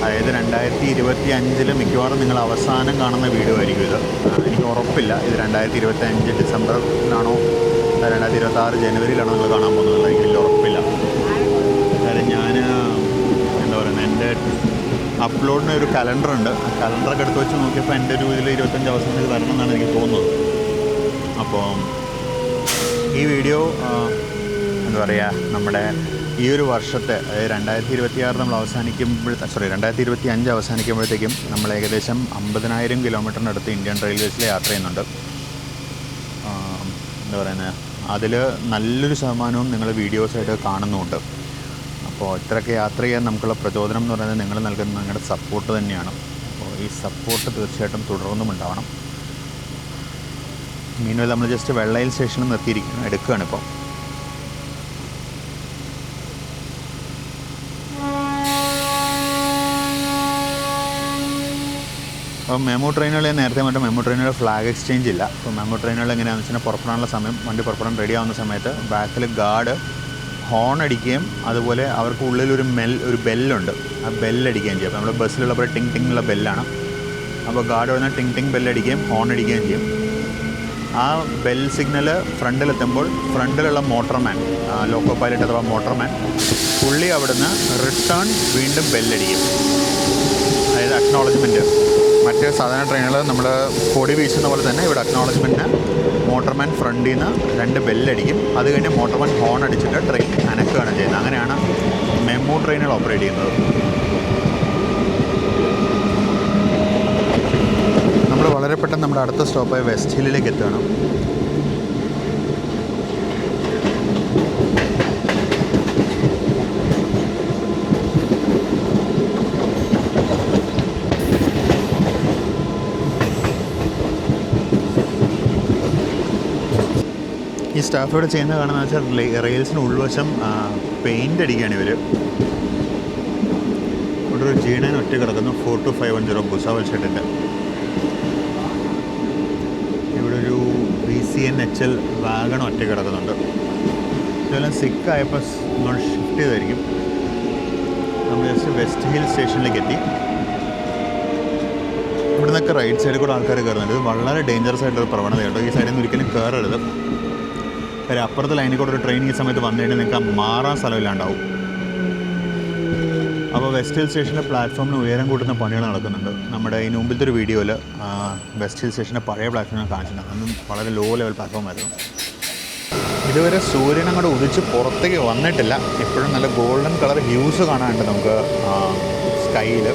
S2: അതായത് 2025 മിക്കവാറും നിങ്ങൾ അവസാനം കാണുന്ന വീഡിയോ ആയിരിക്കും ഇത്. എനിക്ക് ഉറപ്പില്ല ഇത് 2025 ഡിസംബറിലാണോ 2026 ജനുവരിയിലാണോ നിങ്ങൾ കാണാൻ പോകുന്നത്, എനിക്ക് വലിയ ഉറപ്പില്ല. കാര്യം ഞാൻ എന്താ പറയുന്നത്, എൻ്റെ അപ്ലോഡിന് ഒരു കലണ്ടറുണ്ട്. ആ കലണ്ടറൊക്കെ എടുത്ത് വെച്ച് നോക്കിയപ്പോൾ എൻ്റെ ഒരു ഇതിൽ 25 അവസാനത്തിൽ വരണം എന്നാണ് എനിക്ക് തോന്നുന്നത്. അപ്പോൾ ഈ വീഡിയോ എന്താ പറയുക, നമ്മുടെ ഈ ഒരു വർഷത്തെ അതായത് 2026 നമ്മൾ 2025 അവസാനിക്കുമ്പോഴത്തേക്കും നമ്മൾ ഏകദേശം 50,000 കിലോമീറ്ററിനടുത്ത് ഇന്ത്യൻ റെയിൽവേസിൽ യാത്ര ചെയ്യുന്നുണ്ട്. എന്താ പറയുന്നത്, അതിൽ നല്ലൊരു ശതമാനവും നിങ്ങൾ വീഡിയോസായിട്ട് കാണുന്നുമുണ്ട്. അപ്പോൾ ഇത്രയൊക്കെ യാത്ര ചെയ്യാൻ നമുക്കുള്ള പ്രചോദനം എന്ന് പറയുന്നത് നിങ്ങൾ നൽകുന്ന നിങ്ങളുടെ സപ്പോർട്ട് തന്നെയാണ്. അപ്പോൾ ഈ സപ്പോർട്ട് തീർച്ചയായിട്ടും തുടർന്നും ഉണ്ടാവണം. മീനുവൽ നമ്മൾ ജസ്റ്റ് വെള്ളയിൽ സ്റ്റേഷനിൽ എടുക്കുകയാണ് ഇപ്പോൾ. അപ്പോൾ മെമു ട്രെയിനുകൾ നേരത്തെ മറ്റേ മെമു ട്രെയിനുകൾ ഫ്ലാഗ് എക്സ്ചേഞ്ച് ഇല്ല. അപ്പോൾ മെമു ട്രെയിനുകൾ എങ്ങനെയാണെന്ന് വെച്ചാൽ പുറപ്പെടാനുള്ള സമയം, വണ്ടി പുറപ്പെടാൻ റെഡി ആവുന്ന സമയത്ത് ബാക്കിൽ ഗാർഡ് ഹോൺ അടിക്കുകയും അതുപോലെ അവർക്ക് ഉള്ളിലൊരു ഒരു ബെല്ലുണ്ട്, ആ ബെല്ലടിക്കുകയും ചെയ്യും. അപ്പോൾ നമ്മുടെ ബസ്സിലുള്ള പോലെ ടിങ് ടിങ് ഉള്ള ബെല്ലാണ്. അപ്പോൾ ഗാർഡ് വന്നാൽ ടിങ് ടിങ് ബെല്ലടിക്കുകയും ഹോൺ അടിക്കുകയും ചെയ്യും. ആ ബെൽ സിഗ്നൽ ഫ്രണ്ടിലെത്തുമ്പോൾ ഫ്രണ്ടിലുള്ള മോട്ടർമാൻ, ലോക്കോ പൈലറ്റ് അഥവാ മോട്ടർമാൻ, പുള്ളി അവിടുന്ന് റിട്ടേൺ വീണ്ടും ബെല്ലടിക്കും. അതായത് അക്നോളജ്മെൻറ്റ്. മറ്റേ സാധാരണ ട്രെയിനുകൾ നമ്മൾ കൊടി വീശുന്ന പോലെ തന്നെ ഇവിടെ അക്നോളജ്മെൻറ്റിന് മോട്ടർമാൻ ഫ്രണ്ടിൽ നിന്ന് 2 ബെല്ലടിക്കും. അത് കഴിഞ്ഞ് മോട്ടർമാൻ ഹോൺ അടിച്ചിട്ട് ട്രെയിൻ അനക്കുകയാണ് ചെയ്യുന്നത്. അങ്ങനെയാണ് മെമു ട്രെയിനുകൾ ഓപ്പറേറ്റ് ചെയ്യുന്നത്. നമ്മൾ വളരെ പെട്ടെന്ന് നമ്മുടെ അടുത്ത സ്റ്റോപ്പായ വെസ്റ്റ് ഹില്ലിലേക്ക് എത്തുകയാണ്. ഈ സ്റ്റാഫ് ഇവിടെ ചെയ്യുന്നത് കാണുന്നത് വെച്ചാൽ റെയിൽസിന് ഉൾവശം പെയിൻ്റ് അടിക്കുകയാണ് ഇവർ. ഇവിടെ ഒരു G9 ഒറ്റ കിടക്കുന്നു, 4250 ഭുസാവൽ ഷെഡിൻ്റെ. ഇവിടെ ഒരു VCNHL വാഗൺ ഒറ്റ കിടക്കുന്നുണ്ട്. ഇതെല്ലാം സിക്കായപ്പോൾ നമ്മൾ ഷിഫ്റ്റ് ചെയ്തായിരിക്കും. നമ്മൾ ജസ്റ്റ് വെസ്റ്റ് ഹിൽ സ്റ്റേഷനിലേക്ക് എത്തി. ഇവിടെ നിന്നൊക്കെ റൈറ്റ് സൈഡിൽ കൂടെ ആൾക്കാർ കയറുന്നുണ്ട്. ഇത് വളരെ ഡേഞ്ചറസ് ആയിട്ടൊരു പ്രവണതയുണ്ട്. ഈ സൈഡിൽ നിന്ന് ഒരിക്കലും കയറരുത്. കാര്യം അപ്പുറത്തെ ലൈനിൽ കൂടെ ഒരു ട്രെയിൻ ഈ സമയത്ത് വന്നു കഴിഞ്ഞാൽ നിങ്ങൾക്ക് മാറാൻ സ്ഥലമില്ലാണ്ടാവും. അപ്പോൾ വെസ്റ്റ് ഹിൽ സ്റ്റേഷനിലെ പ്ലാറ്റ്ഫോമിന് ഉയരം കൂട്ടുന്ന പണികൾ നടക്കുന്നുണ്ട്. നമ്മുടെ ഈ മുമ്പിലത്തെ ഒരു വീഡിയോയിൽ വെസ്റ്റ് ഹിൽ സ്റ്റേഷൻ്റെ പഴയ പ്ലാറ്റ്ഫോമിനെ കാണിച്ചിട്ടുണ്ട്. അതൊന്നും വളരെ ലോ ലെവൽ പ്ലാറ്റ്ഫോമായിരുന്നു. ഇതുവരെ സൂര്യൻ അങ്ങോട്ട് ഉദിച്ച് പുറത്തേക്ക് വന്നിട്ടില്ല. ഇപ്പോഴും നല്ല ഗോൾഡൻ കളർ ഹ്യൂസ് കാണാനുണ്ട് നമുക്ക് സ്കൈയിൽ.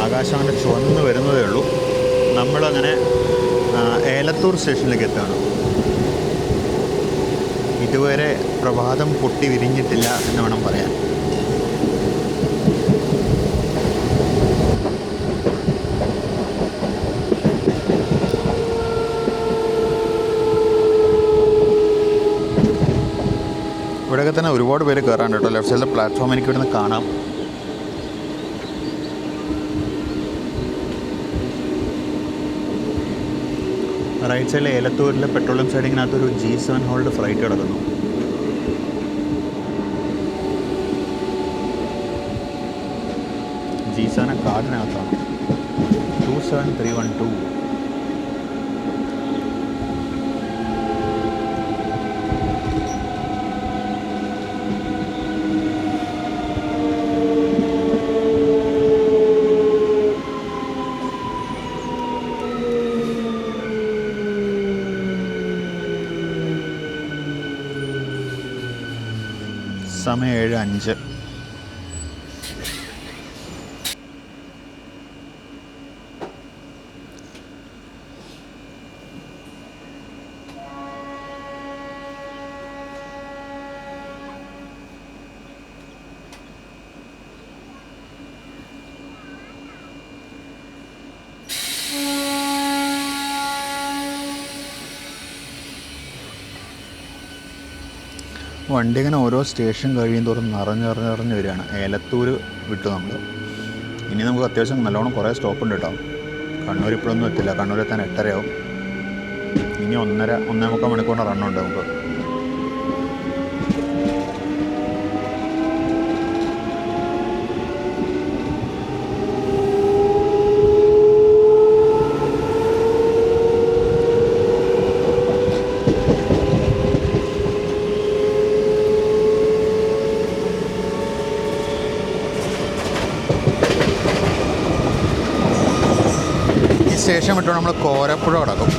S2: ആകാശം അങ്ങനെ ചുവന്ന് വരുന്നതേ ഉള്ളൂ. നമ്മളങ്ങനെ ഏലത്തൂർ സ്റ്റേഷനിലേക്ക് എത്തുകയാണ്. ഇതുവരെ പ്രഭാതം പൊട്ടി വിരിഞ്ഞിട്ടില്ല എന്ന് വേണം പറയാൻ. ഇവിടെയൊക്കെ തന്നെ ഒരുപാട് പേര് കയറാണ്ട് കേട്ടോ. ലെഫ്റ്റ് സൈഡിലെ പ്ലാറ്റ്ഫോം എനിക്ക് ഇവിടുന്ന് കാണാം. റൈറ്റ് സൈഡിലെ ഏലത്തൂരിലെ പെട്രോളിയം സൈഡിങ്ങിനകത്തൊരു G7 ഹോൾഡ് ഫ്ലൈറ്റ് കിടക്കുന്നു. G7 കാർഡിനകത്താണ് 27312. സമയം 7:05. വണ്ടി ഇങ്ങനെ ഓരോ സ്റ്റേഷൻ കഴിയും തോറും നിറഞ്ഞ് വരികയാണ്. ഏലത്തൂർ വിട്ടു നമ്മൾ. ഇനി നമുക്ക് അത്യാവശ്യം നല്ലോണം കുറേ സ്റ്റോപ്പ് ഉണ്ട് കേട്ടോ. കണ്ണൂർ ഇപ്പോഴൊന്നും എത്തില്ല. കണ്ണൂർ എത്താൻ 8:30 ആവും. ഇനി 1.5 മണിക്കൂറിന് റണ്ണുണ്ട് നമുക്ക്. സ്റ്റേഷൻ വിട്ടോ നമ്മൾ കോരപ്പുഴ കിടക്കും.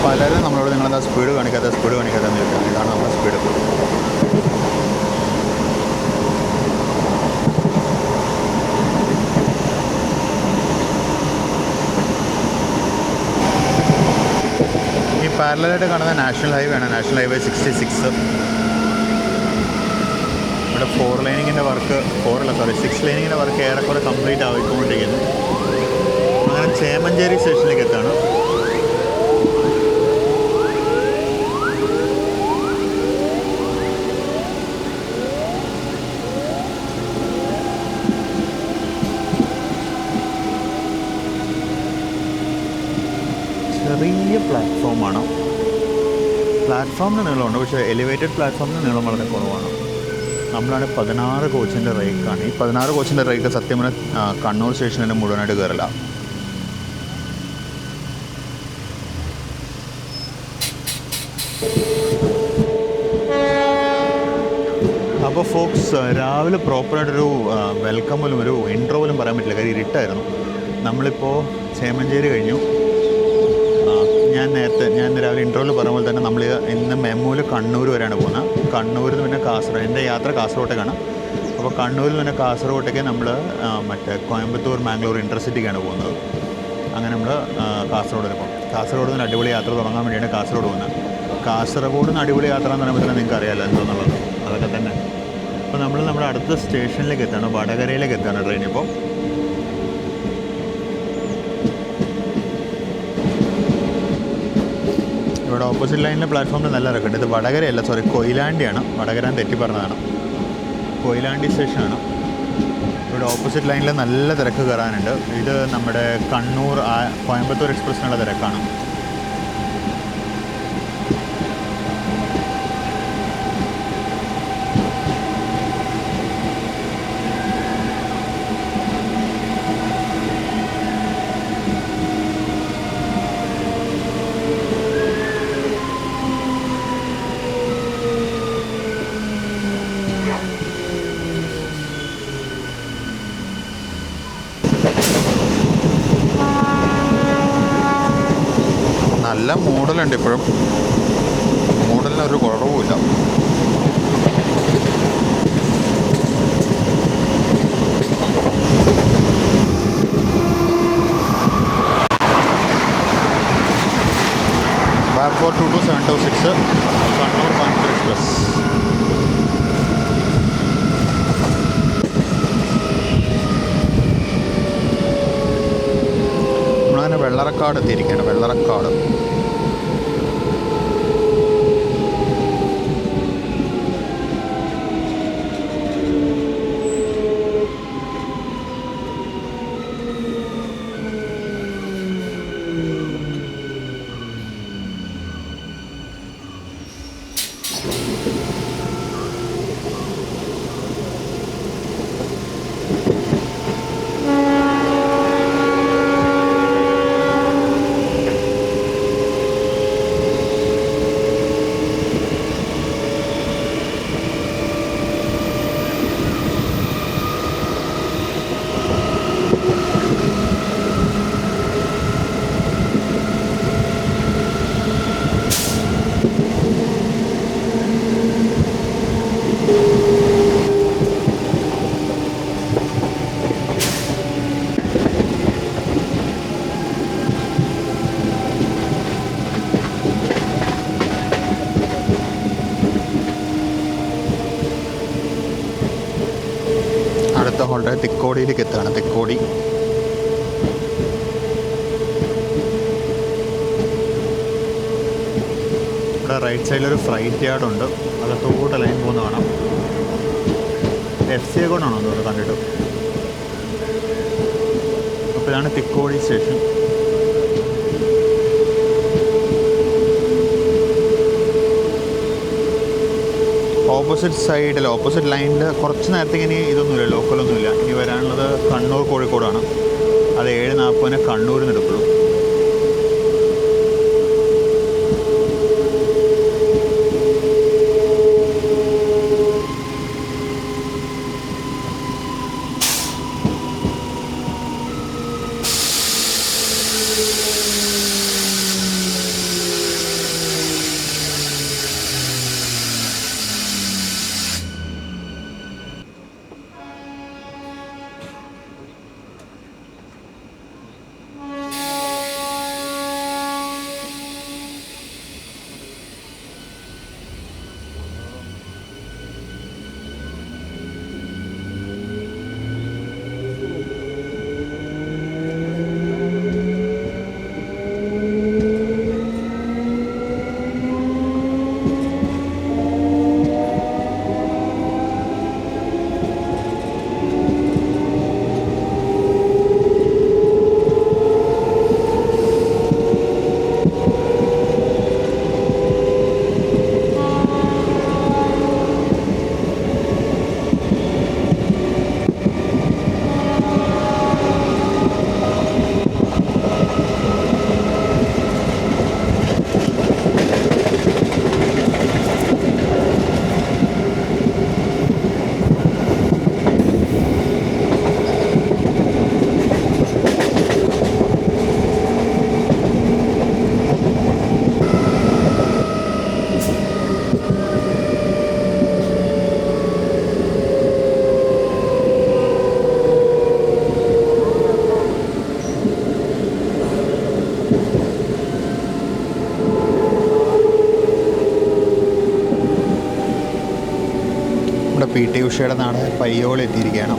S2: പലരും നമ്മളോട് നിങ്ങളെന്താ സ്പീഡ് കാണിക്കാത്ത എന്ന് ചോദിക്കാം. ഇതാണ് നമ്മുടെ സ്പീഡ്. ഈ പാരലായിട്ട് കാണുന്ന നാഷണൽ ഹൈവേ ആണ്. National highway 66. ഇവിടെ 6 ലെയിനിങ്ങിൻ്റെ വർക്ക് ഏറെക്കുറെ കംപ്ലീറ്റ് ആയിക്കൊണ്ടിരിക്കുന്നു. അങ്ങനെ ചേമഞ്ചേരി സ്റ്റേഷനിലേക്ക് എത്താണ്. ചെറിയ പ്ലാറ്റ്ഫോമാണ്. പ്ലാറ്റ്ഫോമിന് നീളമുണ്ട്, പക്ഷേ എലിവേറ്റഡ് പ്ലാറ്റ്ഫോമിന് നീളം വളരെ കുറവാണ്. നമ്മളാണ് 16 കോച്ചിൻ്റെ റേക്കാണ്. ഈ 16 കോച്ചിൻ്റെ റേക്ക് സത്യം പറഞ്ഞാൽ കണ്ണൂർ സ്റ്റേഷനിൽ മുഴുവനായിട്ട് കയറില്ല. അപ്പോൾ ഫോക്സ്, രാവിലെ പ്രോപ്പറായിട്ടൊരു വെൽക്കം പോലും ഒരു ഇൻട്രോ പോലും പറയാൻ പറ്റില്ല, കാര്യം ഇരുട്ടായിരുന്നു. നമ്മളിപ്പോൾ ചേമഞ്ചേരി കഴിഞ്ഞു. ഞാൻ രാവിലെ ഇൻട്രോയിൽ പറയുമ്പോൾ തന്നെ നമ്മൾ ഇന്ന് മെമ്മൂല് കണ്ണൂർ വരെയാണ് പോകുന്നത്. കണ്ണൂരിൽ നിന്ന് പിന്നെ കാസർഗോഡ്. എൻ്റെ യാത്ര കാസർഗോട്ടേക്കാണ്. അപ്പോൾ കണ്ണൂരിൽ നിന്ന് കാസർഗോട്ടേക്ക് നമ്മൾ മറ്റേ കോയമ്പത്തൂർ മാംഗ്ലൂർ ഇൻ്റർസിറ്റിക്കാണ് പോകുന്നത്. അങ്ങനെ നമ്മൾ കാസർഗോഡ് വരെ പോകും. കാസർഗോഡ് നിന്ന് അടിപൊളി യാത്ര തുടങ്ങാൻ വേണ്ടിയാണ് കാസർഗോഡ് പോകുന്നത്. കാസർഗോഡ് നിന്ന് അടിപൊളി യാത്ര എന്ന് പറയുമ്പോൾ തന്നെ നിങ്ങൾക്ക് അറിയാമല്ലോ എന്തോന്നുള്ളത്. അതൊക്കെ തന്നെ. അപ്പോൾ നമ്മൾ നമ്മുടെ അടുത്ത സ്റ്റേഷനിലേക്ക് എത്താണ്, വടകരയിലേക്ക് എത്താണ് ട്രെയിൻ. ഇപ്പോൾ ഇവിടെ ഓപ്പോസിറ്റ് ലൈനിലെ പ്ലാറ്റ്ഫോമിൽ നല്ല ഇറക്കുന്നുണ്ട്. ഇത് വടകരയല്ല, കൊയിലാണ്ടിയാണ്. വടകര തെറ്റി പറഞ്ഞതാണ്. കൊയിലാണ്ടി സ്റ്റേഷനാണ്. ഇവിടെ ഓപ്പോസിറ്റ് ലൈനിൽ നല്ല തിരക്ക് കയറാനുണ്ട്. ഇത് നമ്മുടെ കണ്ണൂർ കോയമ്പത്തൂർ എക്സ്പ്രസ്സിനുള്ള തിരക്കാണ്. നല്ല മൂടലുണ്ട് ഇപ്പോഴും. മൂടലിനൊരു കുറവുമില്ല. ബാർഫോർ 22726 കണ്ണൂർ കോയമ്പത്തൂർ എക്സ്പ്രസ്. നമ്മളങ്ങനെ വെള്ളറക്കാട് എത്തിയിരിക്കുകയാണ്. വെള്ളറക്കാട് അടുത്ത ഹോൾട്ട് തിക്കോടിയിലേക്ക് എത്തുകയാണ്. തിക്കോടി ഇവിടെ റൈറ്റ് സൈഡിലൊരു ഫ്രൈറ്റ് യാർഡുണ്ട്. അകത്തോട്ട് ലൈൻ പോകുന്ന കാണാം. FC കൊണ്ടാണോ തോന്നുന്നു കണ്ടിട്ട്. അപ്പോൾ ഇതാണ് തിക്കോടി സ്റ്റേഷൻ. ഓപ്പോസിറ്റ് സൈഡിൽ ഓപ്പോസിറ്റ് ലൈനിൽ കുറച്ച് നേരത്തേക്ക് ഇനി ഇതൊന്നുമില്ല, ലോക്കലൊന്നുമില്ല. ഇനി വരാനുള്ളത് കണ്ണൂർ കോഴിക്കോടാണ്. അത് 7:40 കണ്ണൂരിൽ നിന്ന് എടുക്കുള്ളൂ. PT ഉഷയുടെ നാട് പയ്യോളി എത്തിയിരിക്കുകയാണ്.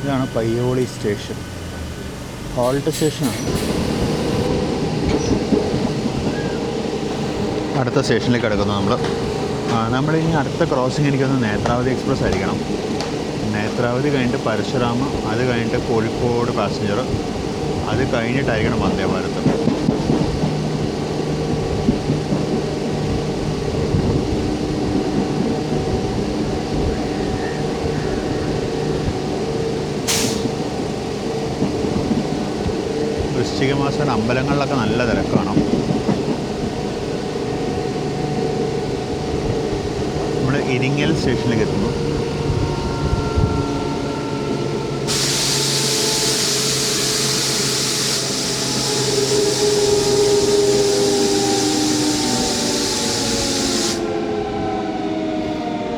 S2: ഇതാണ് പയ്യോളി സ്റ്റേഷൻ, ഹോൾട്ട് സ്റ്റേഷനാണ്. അടുത്ത സ്റ്റേഷനിലേക്ക് കിടക്കുന്നു നമ്മളിനി അടുത്ത ക്രോസിങ് എനിക്കൊന്ന് നേത്രാവതി എക്സ്പ്രസ് ആയിരിക്കണം. നേത്രാവതി കഴിഞ്ഞിട്ട് പരശുരാമ, അത് കഴിഞ്ഞിട്ട് കോഴിക്കോട് പാസഞ്ചർ, അത് കഴിഞ്ഞിട്ടായിരിക്കണം വന്ദേ ഭാരത്. വൃശ്ചിക മാസം അമ്പലങ്ങളിലൊക്കെ നല്ല തിരക്കാണ്. നമ്മൾ ഇരിങ്ങൽ സ്റ്റേഷനിലേക്ക് എത്തുന്നു.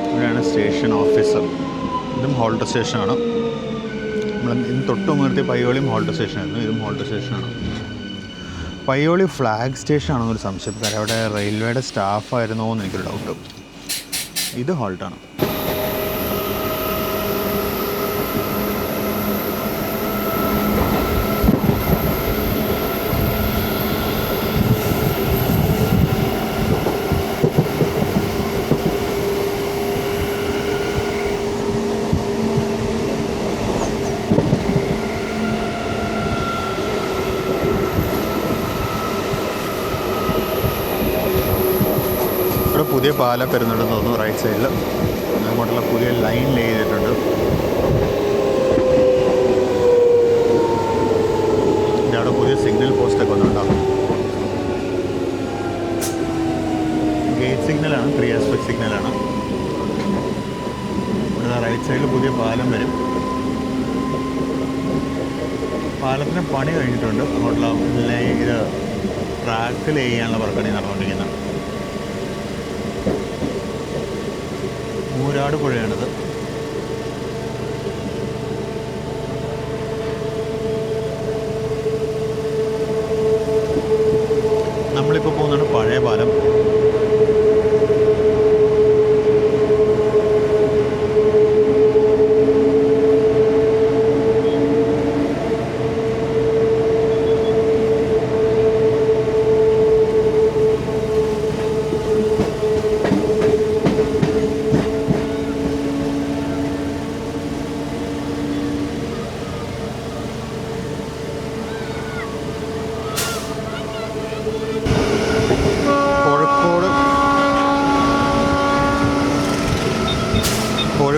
S2: ഇവിടെയാണ് സ്റ്റേഷൻ ഓഫീസർ. ഇതും ഹോൾട്ട് സ്റ്റേഷനാണ്. നമ്മൾ ഇന്ന് തൊട്ട് മുൻപത്തെ പയ്യോളിയും ഹോൾട്ട് സ്റ്റേഷനായിരുന്നു. ഇതും ഹോൾട്ട് സ്റ്റേഷനാണ്. പയ്യോളി ഫ്ലാഗ് സ്റ്റേഷനാണെന്നൊരു സംശയം. കാരണം അവിടെ റെയിൽവേയുടെ സ്റ്റാഫായിരുന്നോ എന്ന് എനിക്കൊരു ഡൗട്ട്. ഇത് ഹോൾട്ടാണ്. പുതിയ പാലം വരുന്നുണ്ടെന്ന് തോന്നുന്നു. റൈറ്റ് സൈഡിൽ അങ്ങോട്ടുള്ള പുതിയ ലൈൻ ലേ ചെയ്തിട്ടുണ്ട്. അവിടെ പുതിയ സിഗ്നൽ പോസ്റ്റൊക്കെ ഒന്നുണ്ടാകും. ഗേറ്റ് സിഗ്നലാണ്, 3 ആസ്പെക്ട് സിഗ്നലാണ്. ഇവിടെ റൈറ്റ് സൈഡിൽ പുതിയ പാലം വരും. പാലത്തിന് പണി കഴിഞ്ഞിട്ടുണ്ട്. അങ്ങോട്ടുള്ള ഇത് ട്രാക്ക് ലേ ചെയ്യാനുള്ള വർക്കാണ് നടന്നുകൊണ്ടിരിക്കുന്നത്. മൂരാട് പുഴയാണിത്.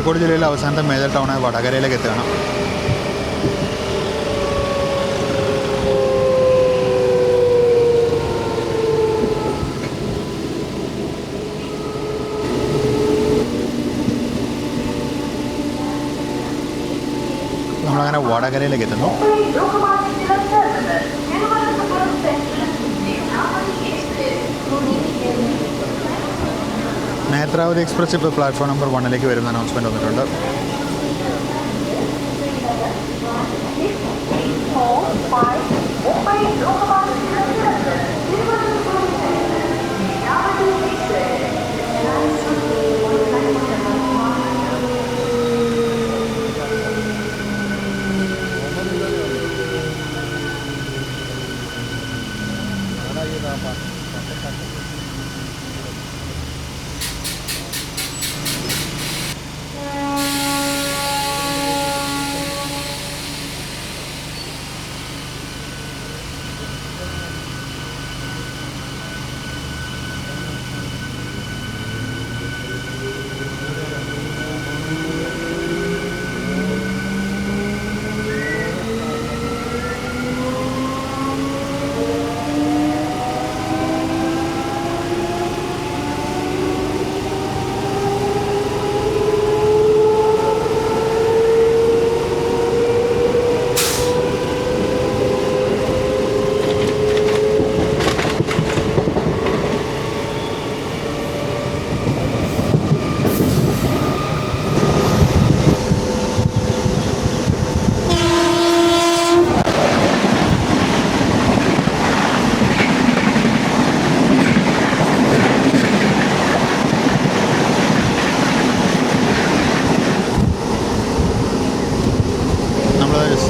S2: കോഴിക്കോട് ജില്ലയിലെ അവസാനത്തെ മേജർ ടൗണായ വടകരയിലേക്ക് എത്തുകയാണ്. നമ്മളങ്ങനെ വടകരയിലേക്ക് എത്തുന്നു. നേത്രാവതി എക്സ്പ്രസ് ഇപ്പോൾ പ്ലാറ്റ്ഫോം നമ്പർ 1 വരുന്ന അനൗൺസ്മെൻറ്റ് വന്നിട്ടുണ്ട്.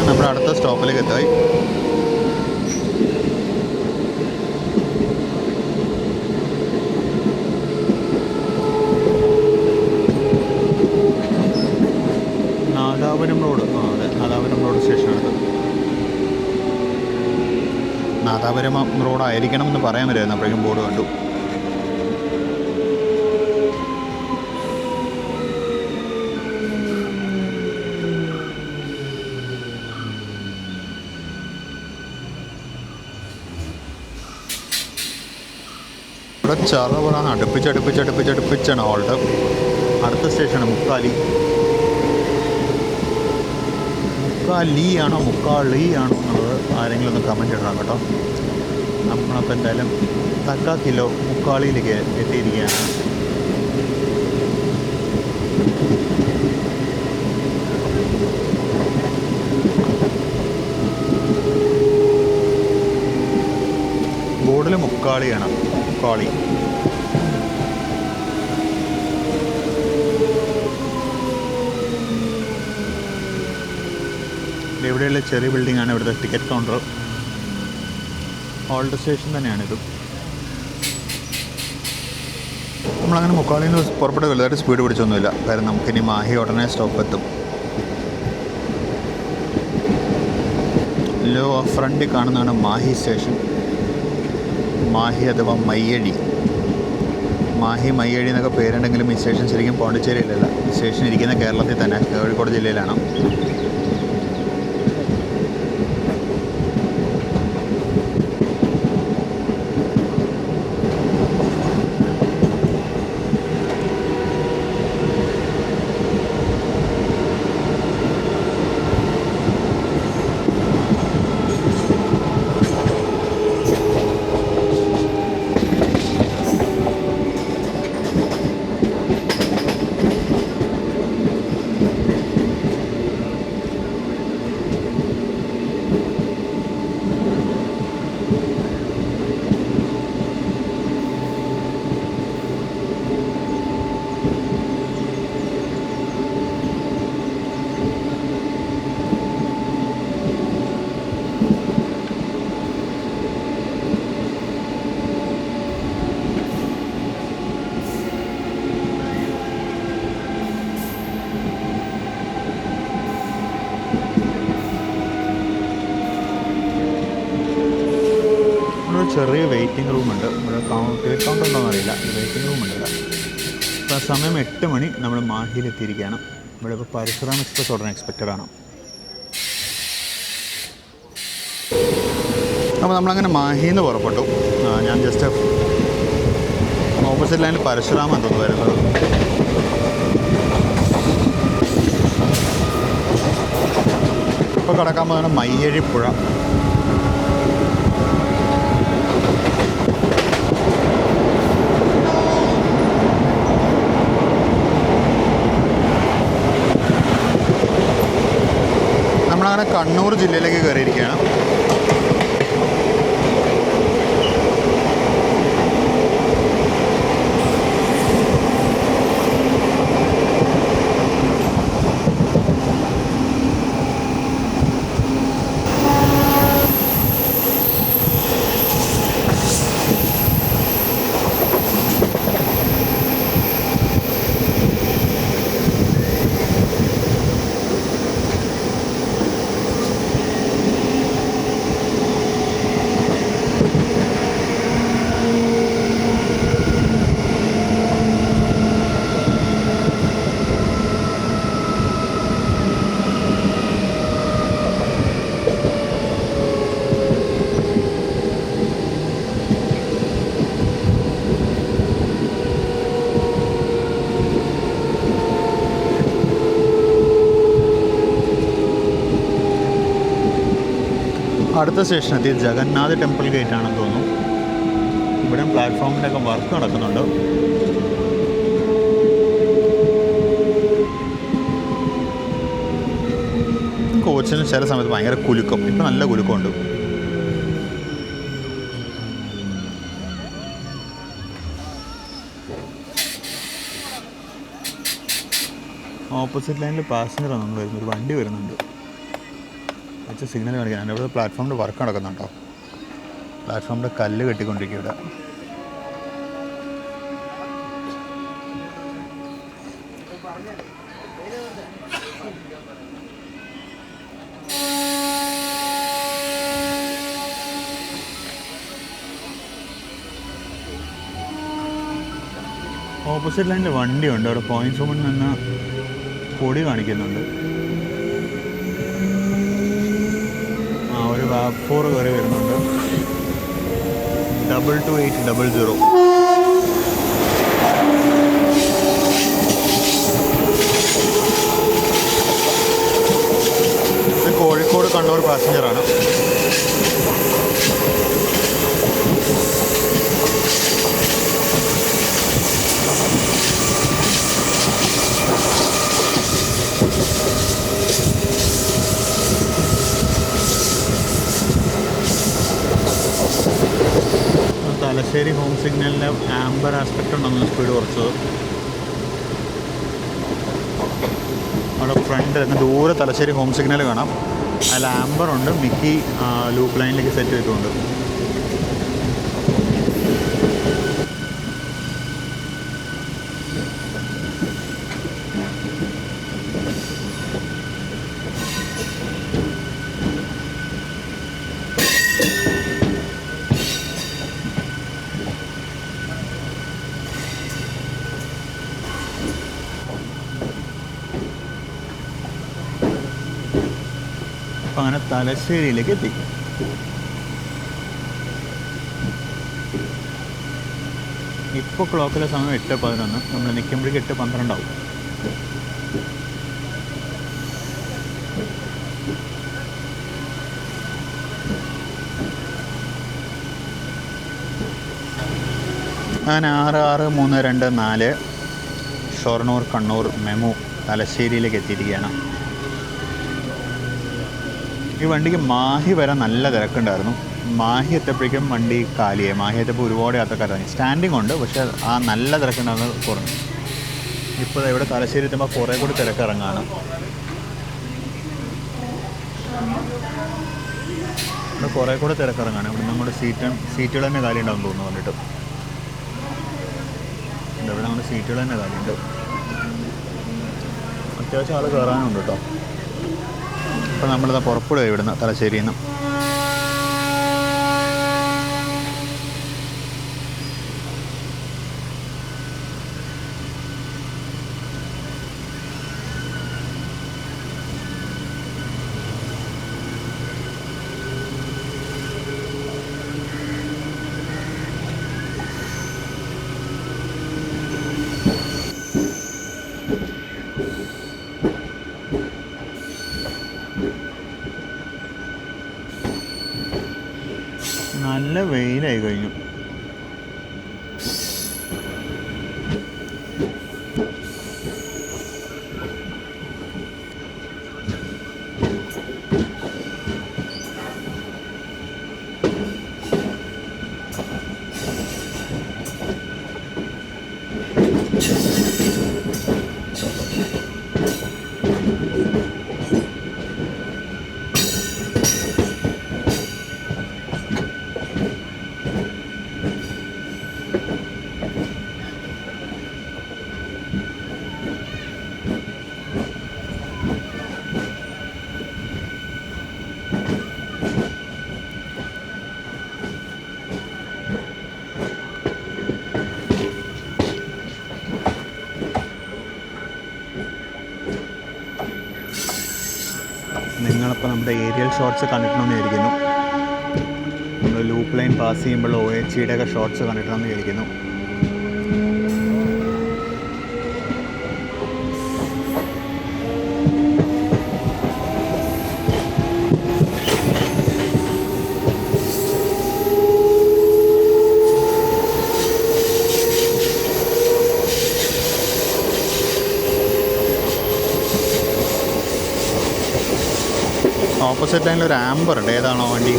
S2: നമ്മുടെ അടുത്ത സ്റ്റോപ്പിലേക്ക് എത്തായി. നാദാപുരം റോഡ്, അതെ, നാദാപുരം റോഡ് സ്റ്റേഷനാണിത്. നാദാപുരം റോഡായിരിക്കണം എന്ന് പറയാൻ വരുമായിരുന്നു, അപ്പോഴേക്കും ബോർഡ് കണ്ടു. ഇവിടെ ചറവറാണ്, അടുപ്പിച്ചടുപ്പിച്ചാണ് ഹോൾട്ട്. അടുത്ത സ്റ്റേഷനാണ് മുക്കാലി. മുക്കാലി ആണോ മുക്കാളി ആണോ എന്നുള്ളത് ആരെങ്കിലും ഒന്ന് കമൻറ്റ് ഇടണം കേട്ടോ. നമ്മളപ്പോൾ എന്തായാലും തക്കാക്കിലോ മുക്കാളിയിലേക്ക് എത്തിയിരിക്കുകയാണ്. ബോർഡിൽ മുക്കാളിയാണ്, മുക്കാളി. ഇവിടെയുള്ള ചെറിയ ബിൽഡിംഗ് ആണ് ഇവിടുത്തെ ടിക്കറ്റ് കൗണ്ടർ. ഹോൾട്ട് സ്റ്റേഷൻ തന്നെയാണിത്. നമ്മളങ്ങനെ മുക്കാളിയിൽ നിന്ന് പുറപ്പെട്ട് വലുതായിട്ട് സ്പീഡ് പിടിച്ചൊന്നുമില്ല, കാരണം നമുക്കിനി മാഹി ഉടനെ സ്റ്റോപ്പ് എത്തും. ലോ ഫ്രണ്ടിൽ കാണുന്നതാണ് മാഹി സ്റ്റേഷൻ. മാഹി അഥവാ മയ്യഴി. മാഹി മയ്യഴി എന്നൊക്കെ പേരുണ്ടെങ്കിലും ഈ സ്റ്റേഷൻ ശരിക്കും പോണ്ടിച്ചേരിയിലല്ല. ഈ സ്റ്റേഷൻ ഇരിക്കുന്ന കേരളത്തിൽ തന്നെ, കോഴിക്കോട് ജില്ലയിലാണ്. ചെറിയ വെയിറ്റിംഗ് റൂമുണ്ട്. ഇവിടെ ടിക്കറ്റ് കൗണ്ടർ ഉണ്ടോയെന്ന് അറിയില്ല. വെയിറ്റിംഗ് റൂമുണ്ട്. ഇപ്പോൾ സമയം 8 മണി. നമ്മൾ മാഹിയിലെത്തിയിരിക്കുകയാണ്. ഇവിടെ ഇപ്പോൾ പരശുറാം എക്സ്പ്രസ് ഉടനെ എക്സ്പെക്റ്റഡ് ആണ്. അപ്പോൾ നമ്മളങ്ങനെ മാഹിയിൽ നിന്ന് പുറപ്പെട്ടു. ഞാൻ ജസ്റ്റ് ഓപ്പോസിറ്റ് ലൈനിൽ പരശുറാം എന്തോന്നു വരുന്നത്. ഇപ്പോൾ കടക്കാൻ പോകുന്ന മയ്യഴിപ്പുഴ. നമ്മളങ്ങനെ കണ്ണൂർ ജില്ലയിലേക്ക് കയറിയിരിക്കുകയാണ്. അടുത്ത സ്റ്റേഷനെത്തി ജഗന്നാഥ് ടെമ്പിൾ ഗേറ്റ് ആണെന്ന് തോന്നുന്നു. ഇവിടെ പ്ലാറ്റ്ഫോമിൻ്റെയൊക്കെ വർക്ക് നടക്കുന്നുണ്ട്. കോച്ചിന് ചില സമയത്ത് ഭയങ്കര കുലുക്കം. ഇപ്പം നല്ല കുലുക്കമുണ്ട്. ഓപ്പോസിറ്റ് ലൈനിൽ പാസഞ്ചർ ഒന്നും വരുന്നു. ഒരു വണ്ടി വരുന്നുണ്ട്. വെച്ച് സിഗ്നൽ കാണിക്കാൻ. എൻ്റെ ഇവിടെ പ്ലാറ്റ്ഫോമിൻ്റെ വർക്ക് നടക്കുന്നുണ്ടോ? പ്ലാറ്റ്ഫോമിൻ്റെ കല്ല് കെട്ടിക്കൊണ്ടിരിക്കുക ഇവിടെ. ഓപ്പോസിറ്റ് ലൈനിൽ വണ്ടിയുണ്ട്. അവിടെ പോയിൻറ്റ്സ് റൂമിൽ നിന്ന് പൊടി കാണിക്കുന്നുണ്ട്. ഒരു വാപ്പ് കയറി വരുന്നുണ്ട്. 22800. ഇത് കോഴിക്കോട് കണ്ണൂർ പാസഞ്ചറാണ്. തലശ്ശേരി ഹോം സിഗ്നലിൻ്റെ ആംബർ ആസ്പെക്റ്റ് ഉണ്ടെന്ന് സ്പീഡ് കുറച്ചത്. അവിടെ ഫ്രണ്ട് ദൂരെ തലശ്ശേരി ഹോം സിഗ്നൽ കാണാം. അതിൽ ആംബറുണ്ട്. മിക്കി ലൂപ്പ് ലൈനിലേക്ക് സെറ്റ് ചെയ്തിട്ടുണ്ട്. അപ്പം അങ്ങനെ തലശ്ശേരിയിലേക്ക് എത്തി. ഇപ്പോൾ ക്ലോക്കിലെ സമയം 8:11. നമ്മൾ നിൽക്കുമ്പോഴേക്ക് 8:12 ആവും. അങ്ങനെ 6632 ഷൊർണൂർ കണ്ണൂർ മെമു തലശ്ശേരിയിലേക്ക് എത്തിയിരിക്കുകയാണ്. ഈ വണ്ടിക്ക് മാഹി വരെ നല്ല തിരക്കുണ്ടായിരുന്നു. മാഹി എത്തിയപ്പോഴേക്കും വണ്ടി കാലിയായി. മാഹി എത്തിയപ്പോൾ ഒരുപാട് യാത്രക്കാരാണ്. സ്റ്റാൻഡിങ് ഉണ്ട്, പക്ഷേ ആ നല്ല തിരക്കുണ്ടാകുന്നത് കുറഞ്ഞു. ഇപ്പോൾ ഇവിടെ തലശ്ശേരി എത്തുമ്പോൾ കുറേ കൂടി തിരക്കിറങ്ങാണ്. ഇവിടെ കുറേ കൂടി തിരക്കിറങ്ങാണ്. ഇവിടെ നമ്മുടെ സീറ്റുകൾ തന്നെ കാലി ഉണ്ടാവും തോന്നുന്നു. വന്നിട്ട് ഇവിടെ നമ്മുടെ സീറ്റുകൾ തന്നെ കാലിയുണ്ട്. അത്യാവശ്യം ആൾ കയറാനുണ്ട് കേട്ടോ. അപ്പോൾ നമ്മളിതാ പുറപ്പെടുക ഇവിടുന്ന് തലശ്ശേരിയിൽ നിന്ന്. നല്ല വെയിലായി കഴിഞ്ഞു. നിങ്ങളിപ്പോൾ നമ്മുടെ ഏരിയൽ ഷോട്ട്സ് കണ്ടിട്ടുണ്ടെന്ന് വിചാരിക്കുന്നു. നമ്മൾ ലൂപ്പ് ലൈൻ പാസ് ചെയ്യുമ്പോൾ OHയുടെ ഒക്കെ ഷോട്ട്സ് കണ്ടിട്ടുണ്ടെന്ന് വിചാരിക്കുന്നു. ഓപ്പോസിറ്റ് ലൈനിൽ ഒരു ആംബർ ഉണ്ട്. ഏതാണോ വണ്ടി?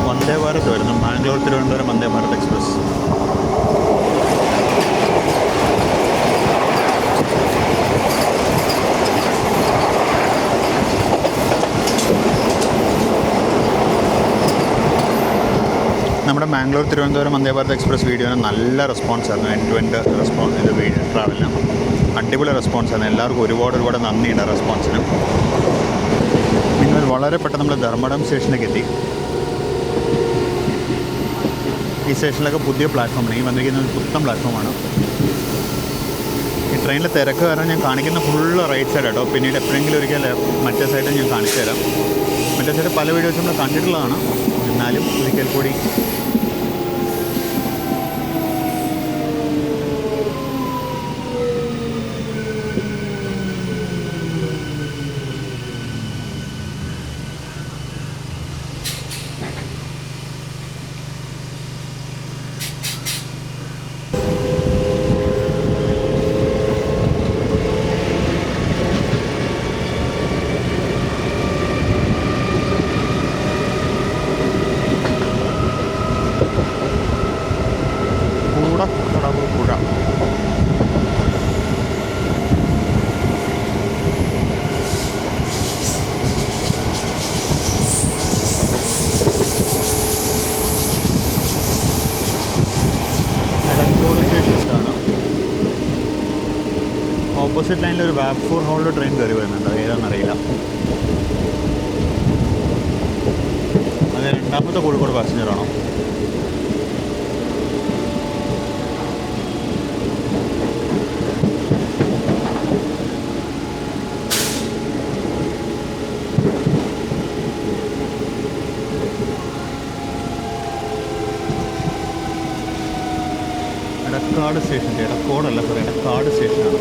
S2: വന്ദേ ഭാരത് വരുന്നു. ബാംഗ്ലൂർ തിരുവനന്തപുരം വന്ദേ ഭാരത് എക്സ്പ്രസ്. നമ്മുടെ ബാംഗ്ലൂർ തിരുവനന്തപുരം വന്ദേ ഭാരത് എക്സ്പ്രസ് വീഡിയോന് നല്ല റെസ്പോൺസ് ആയിരുന്നു. എൻഡ് ടു എൻഡ് റെസ്പോൺസ് ഇത് വീഡിയോ ട്രാവലിന് അടിപൊളി റെസ്പോൺസ് ആയിരുന്നു. എല്ലാവർക്കും ഒരുപാട് നന്ദിയുണ്ട് റെസ്പോൺസിന്. നിങ്ങൾ വളരെ പെട്ടെന്ന് നമ്മൾ ധർമ്മടം സ്റ്റേഷനിലേക്ക് എത്തി. ഈ സ്റ്റേഷനിലൊക്കെ പുതിയ പ്ലാറ്റ്ഫോമാണ്. ഈ വന്നിരിക്കുന്നത് പുത്തൻ പ്ലാറ്റ്ഫോമാണ്. ഈ ട്രെയിനിൽ തിരക്ക് കാരണം ഞാൻ കാണിക്കുന്ന ഫുള്ള് റൈറ്റ് സൈഡ് കേട്ടോ. പിന്നീട് എപ്പോഴെങ്കിലും ഒരിക്കൽ മറ്റേ സൈഡ് ഞാൻ കാണിച്ചു തരാം. മറ്റേ സൈഡ് പല വീഡിയോസും നമ്മൾ കണ്ടിട്ടുള്ളതാണ്. എന്നാലും ഒരിക്കൽ കൂടി പുഴ ഓപ്പോസിറ്റ് ലൈനിൽ ഒരു വാപ്ഫോർ ഹോളിൽ ട്രെയിൻ കയറി വരുന്നുണ്ട്. ഏതാണെന്നറിയില്ല. അത് രണ്ടാമത്തെ കോഴിക്കോട് പാസഞ്ചറാണോ? എടക്കാട് സ്റ്റേഷൻ. എടക്കോടല്ല സാർ, എടക്കാട് സ്റ്റേഷനാണ്.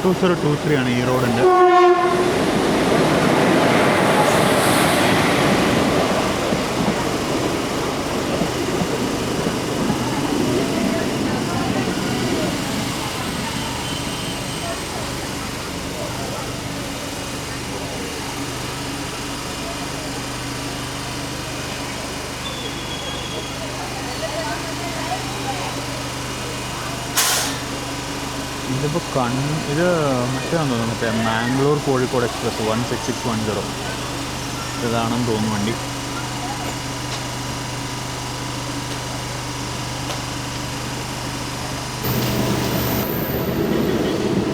S2: ടൂസർ 23 ആണ് ഈ റോഡിൻ്റെ. ഇതിപ്പോൾ ഇത് മറ്റേതാണെന്ന് തോന്നുന്നു. മറ്റേ മാംഗ്ലൂർ കോഴിക്കോട് എക്സ്പ്രസ് 16610 ഇതാണെന്ന് തോന്നുന്നു വണ്ടി.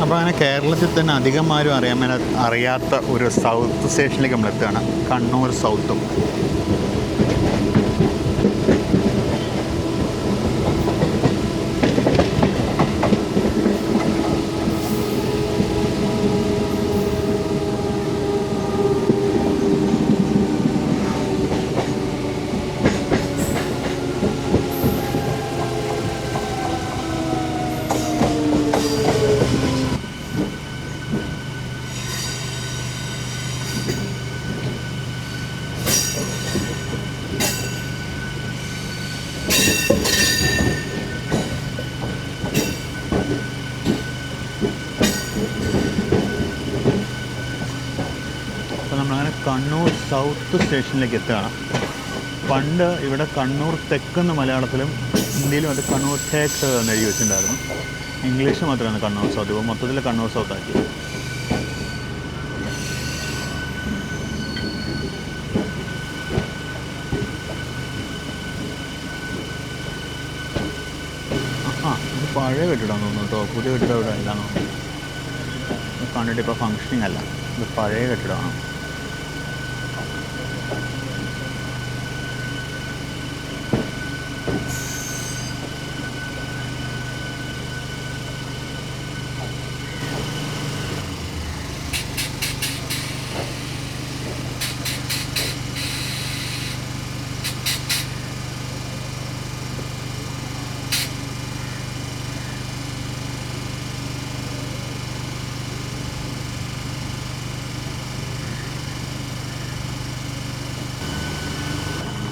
S2: അപ്പോൾ അങ്ങനെ കേരളത്തിൽ തന്നെ അധികം ആരും അറിയാത്ത ഒരു സൗത്ത് സ്റ്റേഷനിലേക്ക് നമ്മൾ എത്തുകയാണ്, കണ്ണൂർ സൗത്തും. നമ്മളങ്ങനെ കണ്ണൂർ സൗത്ത് സ്റ്റേഷനിലേക്ക് എത്തുകയാണ്. പണ്ട് ഇവിടെ കണ്ണൂർ തെക്കെന്ന് മലയാളത്തിലും ഹിന്ദിയിലും അത് കണ്ണൂർ തേക്ക് എന്ന് എഴുതി വെച്ചിട്ടുണ്ടായിരുന്നു. ഇംഗ്ലീഷ് മാത്രമാണ് കണ്ണൂർ സൗത്ത്. ഇപ്പോൾ മൊത്തത്തിൽ കണ്ണൂർ സൗത്ത് ആക്കി. ഇത് പഴയ കെട്ടിടം തോന്നുന്നു കേട്ടോ. പുതിയ കെട്ടിടം ഇവിടെ ഇല്ലാന്ന് തോന്നുന്നു. ഇത് കണ്ടിട്ട് ഇപ്പോൾ ഫങ്ഷനിങ് അല്ല, ഇത് പഴയ കെട്ടിടമാണ്.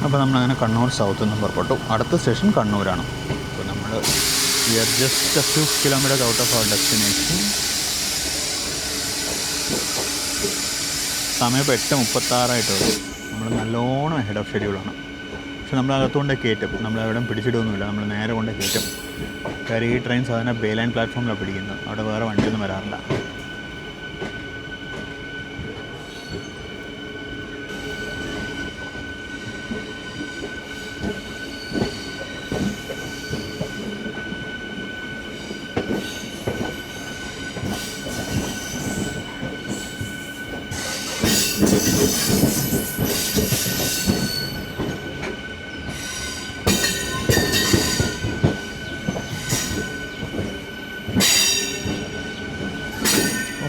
S2: അപ്പോൾ നമ്മളങ്ങനെ കണ്ണൂർ സൗത്ത് നിന്ന് പുറപ്പെട്ടു. അടുത്ത സ്റ്റേഷൻ കണ്ണൂരാണ്. അപ്പോൾ നമ്മൾ just few kilometre out of our destination. സമയം ഇപ്പോൾ 8:36 നമ്മൾ നല്ലോണം ഹെഡ് ഓഫ് ഷെഡ്യൂളാണ്. പക്ഷെ നമ്മൾ അകത്തുകൊണ്ട് കയറ്റും. നമ്മളെവിടെയും പിടിച്ചിടൊന്നുമില്ല, നമ്മൾ നേരെ കൊണ്ട് കയറ്റും. കാര്യം ഈ ട്രെയിൻ സാധാരണ ബേ ലൈൻ പ്ലാറ്റ്ഫോമിലാണ് പിടിക്കുന്നത്. അവിടെ വേറെ വണ്ടിയൊന്നും വരാറില്ല.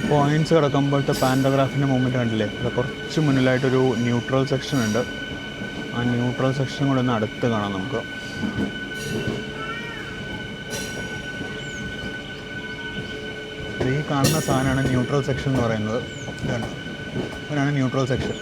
S2: പോയിൻറ്റ്സ് കിടക്കുമ്പോഴത്തെ പാൻറ്റോഗ്രാഫിൻ്റെ മൂവ്മെൻറ്റ് കണ്ടില്ലേ? അത് കുറച്ച് മുന്നിലായിട്ടൊരു ന്യൂട്രൽ സെക്ഷൻ ഉണ്ട്. ആ ന്യൂട്രൽ സെക്ഷൻ കൂടെ ഒന്ന് അടുത്ത് കാണാം നമുക്ക്. ഈ കാണുന്ന സാധനമാണ് ന്യൂട്രൽ സെക്ഷൻ എന്ന് പറയുന്നത്. ഇതാണ്, അതിനാണ് ന്യൂട്രൽ സെക്ഷൻ.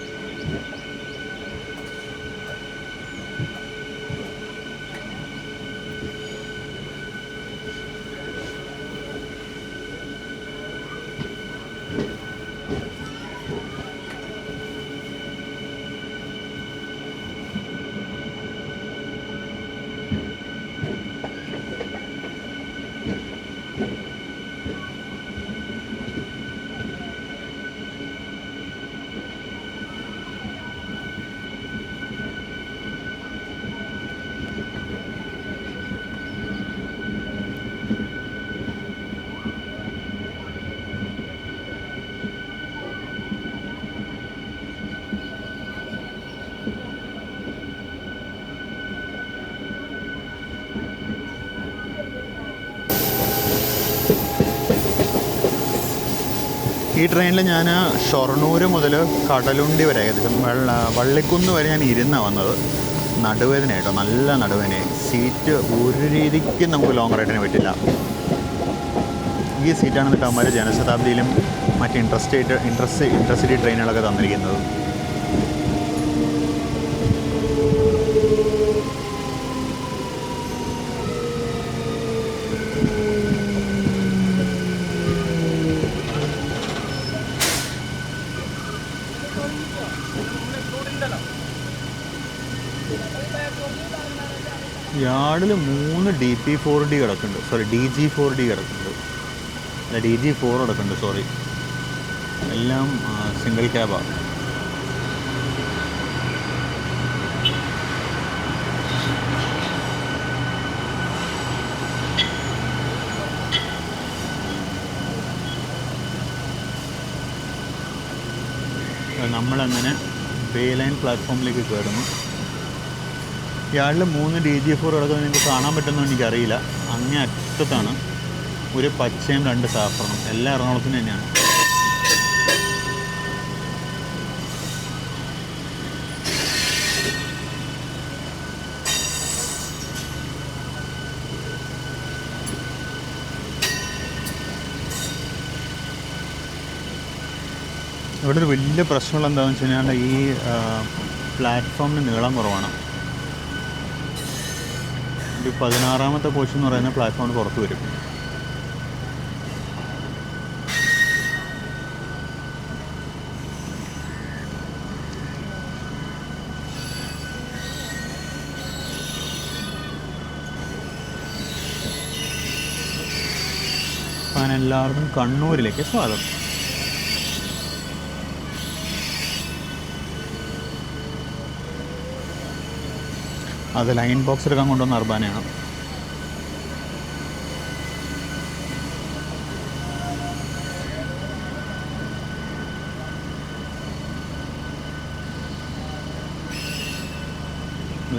S2: ഈ ട്രെയിനിൽ ഞാൻ ഷൊർണൂർ മുതൽ കടലുണ്ടി വരെ, ഏകദേശം വള്ളിക്കുന്ന് വരെ ഞാൻ ഇരുന്നാണ് വന്നത്. നടുവേദന കേട്ടോ, നല്ല നടുവേദനയായി. സീറ്റ് ഒരു രീതിക്ക് നമുക്ക് ലോങ് റൈഡിന് പറ്റില്ല. ഈ സീറ്റാണ് എന്നിട്ട് അവന്മാർ ജനശതാബ്ദിയിലും മറ്റ് ഇൻട്രസിറ്റി ട്രെയിനുകളൊക്കെ തന്നിരിക്കുന്നത്. യാർഡിൽ 3 DP4D കിടക്കുന്നുണ്ട്, സോറി DG4D കിടക്കുന്നുണ്ട്. അല്ല, DG4 കിടക്കുന്നുണ്ട്, സോറി. എല്ലാം സിംഗിൾ ക്യാബാണ്. നമ്മളങ്ങനെ ബേ ലൈൻ പ്ലാറ്റ്ഫോമിലേക്ക് കയറുന്നു. ഇയാളിൽ 3 DG4 കിടക്കുന്നത് നിങ്ങൾക്ക് കാണാൻ പറ്റുമെന്ന് എനിക്കറിയില്ല. അങ്ങേ അറ്റത്താണ് ഒരു പച്ചയും 2 സാഫ്രണും. എല്ലാ എറണാകുളത്തിനും തന്നെയാണ്. ഇവിടെ ഒരു വലിയ പ്രശ്നമുള്ള എന്താണെന്ന് വെച്ച് കഴിഞ്ഞാൽ ഈ പ്ലാറ്റ്ഫോമിന് നീളം കുറവാണ്. ഒരു 16ാമത്തെ പോർഷൻ എന്ന് പറയുന്ന പ്ലാറ്റ്ഫോമിന് പുറത്ത് വരും. അങ്ങനെ എല്ലാവർക്കും കണ്ണൂരിലേക്ക് സ്വാഗതം. അത് ലൈൻ ബോക്സ് എടുക്കാൻ കൊണ്ടുവന്ന അർബാനയാണ്.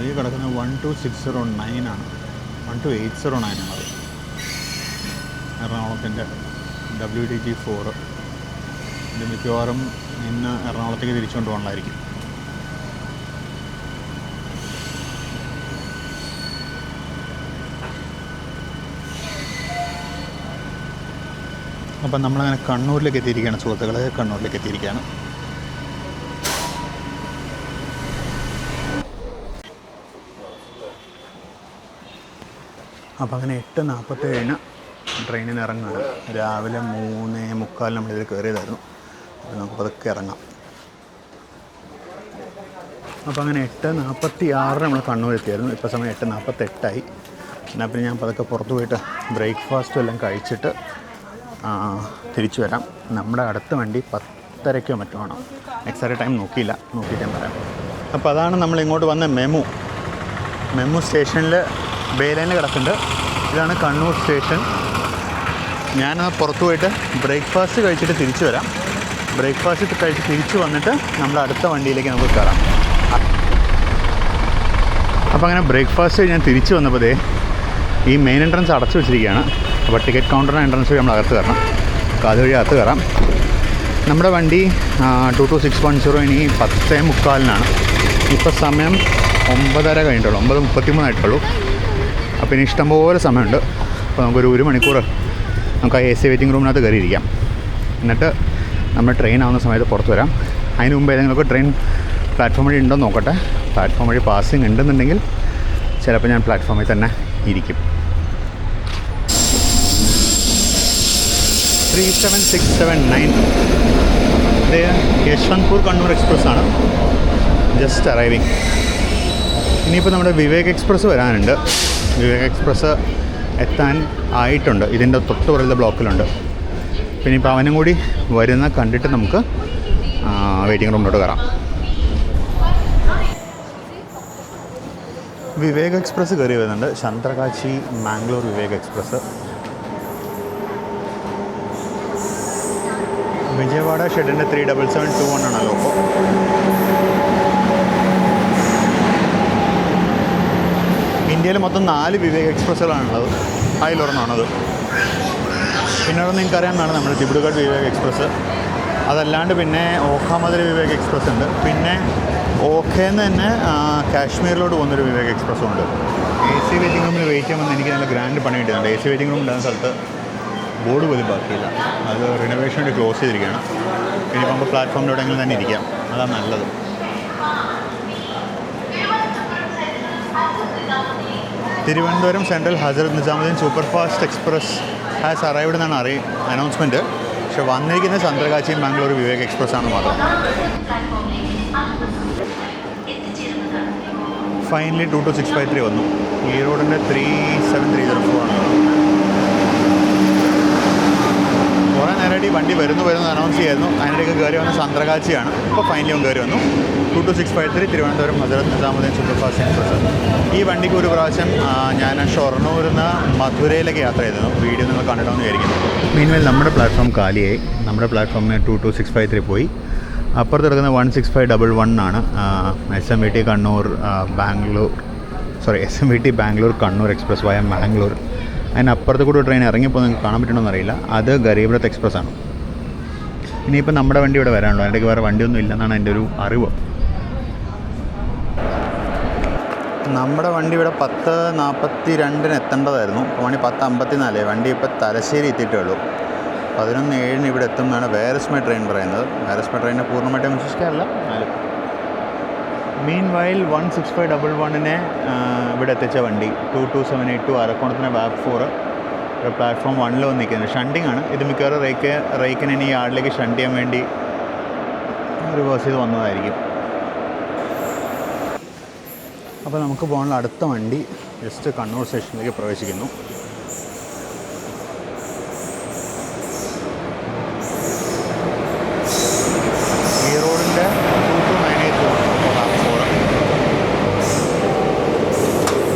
S2: ഈ കിടക്കുന്ന 12609 ആണ്. 12809 ആണത്. എറണാകുളത്തിൻ്റെ WDG4. ഇത് മിക്കവാറും ഇന്ന് എറണാകുളത്തേക്ക് തിരിച്ചുകൊണ്ട് പോകണമായിരിക്കും. അപ്പം നമ്മളങ്ങനെ കണ്ണൂരിലേക്ക് എത്തിയിരിക്കുകയാണ് സുഹൃത്തുക്കളെ. കണ്ണൂരിലേക്ക് എത്തിയിരിക്കുകയാണ്. അപ്പം അങ്ങനെ 8:47 ട്രെയിനിൽ നിന്ന് ഇറങ്ങുകയാണ്. രാവിലെ 3:45 നമ്മളിതിൽ കയറിയതായിരുന്നു. അപ്പോൾ നമുക്ക് പതുക്കെ ഇറങ്ങാം. അപ്പോൾ അങ്ങനെ 8:46 നമ്മൾ കണ്ണൂർ എത്തിയായിരുന്നു. ഇപ്പോൾ സമയം 8:48 എന്നാൽ പിന്നെ ഞാൻ പതുക്കെ പുറത്ത് പോയിട്ട് ബ്രേക്ക്ഫാസ്റ്റും എല്ലാം കഴിച്ചിട്ട് തിരിച്ചു വരാം. നമ്മുടെ അടുത്ത വണ്ടി 10:30 മറ്റോ ആണ്. എക്സാക്റ്റ് ടൈം നോക്കിയില്ല, നോക്കിയിട്ട് ഞാൻ പറയാം. അപ്പോൾ അതാണ് നമ്മൾ ഇങ്ങോട്ട് വന്ന മെമു സ്റ്റേഷനിൽ ബേ ലൈനിൽ കിടക്കുന്നുണ്ട്. ഇതാണ് കണ്ണൂർ സ്റ്റേഷൻ. ഞാൻ പുറത്ത് പോയിട്ട് ബ്രേക്ക്ഫാസ്റ്റ് കഴിച്ചിട്ട് തിരിച്ചു വരാം. ബ്രേക്ക്ഫാസ്റ്റ് കഴിച്ച് തിരിച്ചു വന്നിട്ട് നമ്മുടെ അടുത്ത വണ്ടിയിലേക്ക് നമുക്ക് കയറാം. അപ്പോൾ അങ്ങനെ ബ്രേക്ക്ഫാസ്റ്റ് ഞാൻ തിരിച്ചു വന്നപ്പോൾ ഈ മെയിൻ എൻട്രൻസ് അടച്ചു വെച്ചിരിക്കുകയാണ്. അപ്പോൾ ടിക്കറ്റ് കൗണ്ടറിൻ്റെ എൻട്രൻസ് വഴി നമ്മൾ അകത്ത് കയറണം. അപ്പോൾ അതുവഴി അകത്ത് കയറാം. നമ്മുടെ വണ്ടി 22610 ഇനി 10:45 ഇപ്പോൾ സമയം 9:30 കഴിഞ്ഞിട്ടുള്ളൂ. 9:33 ആയിട്ടുള്ളൂ. അപ്പോൾ ഇനി ഇഷ്ടംപോലെ സമയമുണ്ട്. അപ്പോൾ നമുക്കൊരു 1 മണിക്കൂർ നമുക്ക് ആ AC വെയിറ്റിംഗ് റൂമിനകത്ത് കയറിയിരിക്കാം. എന്നിട്ട് നമ്മൾ ട്രെയിൻ ആവുന്ന സമയത്ത് പുറത്ത് വരാം. അതിന് മുമ്പ് ഏതെങ്കിലുമൊക്കെ ട്രെയിൻ പ്ലാറ്റ്ഫോം വഴി ഉണ്ടോ നോക്കട്ടെ. പ്ലാറ്റ്ഫോം വഴി പാസിങ് ഉണ്ടെന്നുണ്ടെങ്കിൽ ചിലപ്പോൾ ഞാൻ പ്ലാറ്റ്ഫോമിൽ തന്നെ ഇരിക്കും. 37679 ഇത് യശ്വന്ത്പൂർ കണ്ണൂർ എക്സ്പ്രസ്സാണ്. Just arriving. ഇനിയിപ്പോൾ നമ്മുടെ വിവേക് എക്സ്പ്രസ് വരാനുണ്ട്. വിവേക് എക്സ്പ്രസ് എത്താൻ ആയിട്ടുണ്ട്. ഇതിൻ്റെ തൊട്ട് പുറകിലെ ബ്ലോക്കിലുണ്ട്. പിന്നെ ഇപ്പോൾ അവനും കൂടി വരുന്ന കണ്ടിട്ട് നമുക്ക് വെയിറ്റിംഗ് റൂമിലോട്ട് കയറാം. വിവേക് എക്സ്പ്രസ് കയറി വരുന്നുണ്ട്. ചന്ദ്രകാശി മാംഗ്ലൂർ വിവേക് എക്സ്പ്രസ്. വിജയവാഡ ഷെഡിൻ്റെ 37721 ആണല്ലോ. അപ്പോൾ ഇന്ത്യയിൽ മൊത്തം 4 വിവേക് എക്സ്പ്രസ്സുകളാണുള്ളത്. അതിലൊരെണ്ണമാണത്. പിന്നെ അവിടെ നിങ്ങൾക്കറിയാവുന്നതാണ് നമ്മുടെ ദിബ്രുഗഡ് വിവേക് എക്സ്പ്രസ്. അതല്ലാണ്ട് പിന്നെ ഓഖാമതിൽ വിവേക് എക്സ്പ്രസ് ഉണ്ട്. പിന്നെ ഓഖേന്ന് തന്നെ കാശ്മീരിലോട്ട് പോകുന്നൊരു വിവേക് എക്സ്പ്രസ്സും ഉണ്ട്. AC വെയിറ്റിംഗ് റൂമിൽ വെയിറ്റ് ചെയ്യുമ്പോൾ എനിക്ക് നല്ല ഗ്രാൻഡ് പണി കിട്ടുന്നുണ്ട്. AC വെയിറ്റിംഗ് റൂം ഉണ്ടാകുന്ന സ്ഥലത്ത് ബോർഡ് പോലും ബാക്കിയില്ല. അത് റിനോവേഷൻ വേണ്ടി ക്ലോസ് ചെയ്തിരിക്കുകയാണ്. ഇനിയിപ്പോൾ നമുക്ക് പ്ലാറ്റ്ഫോമിൽ എവിടെയെങ്കിലും തന്നെ ഇരിക്കാം. അതാണ് നല്ലത്. Thiruvananthapuram central Hazrat Nizamuddin super fast express has arrived എന്നാണ് അനൗൺസ്മെൻറ്റ്. പക്ഷെ വന്നിരിക്കുന്നത് ചന്ദ്രകാശി മാംഗ്ലൂർ വിവേക് എക്സ്പ്രസ് ആണ് മാത്രം. ഫൈനലി 22653 വന്നു. ഈ റോഡിൻ്റെ 37304 ആണ്. കുറേ നേരമായിട്ട് ഈ വണ്ടി വരുന്നു അനൗൺസ് ചെയ്യായിരുന്നു. അതിനിടയ്ക്ക് കയറി വന്ന ചന്ദ്രകാശിയാണ്. ഇപ്പോൾ ഫൈനലിയും കയറി വന്നു. 22653 Thiruvananthapuram Hazrat Nizamuddin super fast express. ഈ വണ്ടിക്ക് ഒരു പ്രാവശ്യം ഞാൻ ഷൊർണൂരിൽ നിന്ന് മധുരയിലേക്ക് യാത്ര ചെയ്തിരുന്നു. വീഡിയോ നിങ്ങൾ കണ്ടിട്ടുണ്ടെന്ന് വിചാരിക്കുന്നു. മീൻവെൽ നമ്മുടെ പ്ലാറ്റ്ഫോം കാലിയായി. നമ്മുടെ പ്ലാറ്റ്ഫോമിന് 22653 പോയി. അപ്പുറത്ത് കിടക്കുന്ന 16511 ആണ് SMVT Kannur Bangalore SMVT Bangalore Kannur express വയ ബാംഗ്ലൂർ. അതിനപ്പുറത്ത് കൂടി ട്രെയിൻ ഇറങ്ങിയപ്പോൾ നിങ്ങൾക്ക് കാണാൻ പറ്റണമെന്ന് അറിയില്ല. അത് ഗരീബ് രഥ് എക്സ്പ്രസ് ആണ്. ഇനിയിപ്പോൾ നമ്മുടെ വണ്ടി ഇവിടെ വരാനുള്ളൂ. അതിൻ്റെ വേറെ വണ്ടിയൊന്നും ഇല്ലെന്നാണ് എൻ്റെ ഒരു അറിവ്. നമ്മുടെ വണ്ടി ഇവിടെ 10:42 എത്തേണ്ടതായിരുന്നു. ഇപ്പോൾ മണി 10:54. വണ്ടി ഇപ്പോൾ തലശ്ശേരി എത്തിയിട്ടേ ഉള്ളൂ. 11:07 ഇവിടെ എത്തും എന്നാണ് വേറസ്മ ട്രെയിൻ പറയുന്നത്. വേറസ്മ ട്രെയിനെ പൂർണ്ണമായിട്ടും വിശ്വസിക്കാറില്ല. എന്നാലും മീൻ വൈൽ 16511 ഇവിടെ എത്തിച്ച വണ്ടി 22782 അരക്കോണത്തിന് ബാക്ക് 4 പ്ലാറ്റ്ഫോം 1 വന്ന് നിൽക്കുന്നത്. ഷണ്ടിങ് ആണ് ഇത്. മിക്കവാറും റേക്കിന് ഇനി യാർഡിലേക്ക് ഷണ്ട് ചെയ്യാൻ വേണ്ടി റിവേഴ്സ് ചെയ്ത് വന്നതായിരിക്കും. അപ്പോൾ നമുക്ക് പോകാനുള്ള അടുത്ത വണ്ടി ജസ്റ്റ് കണ്ണൂർ സ്റ്റേഷനിലേക്ക് പ്രവേശിക്കുന്നു. ഈ റോഡിൻ്റെ 2298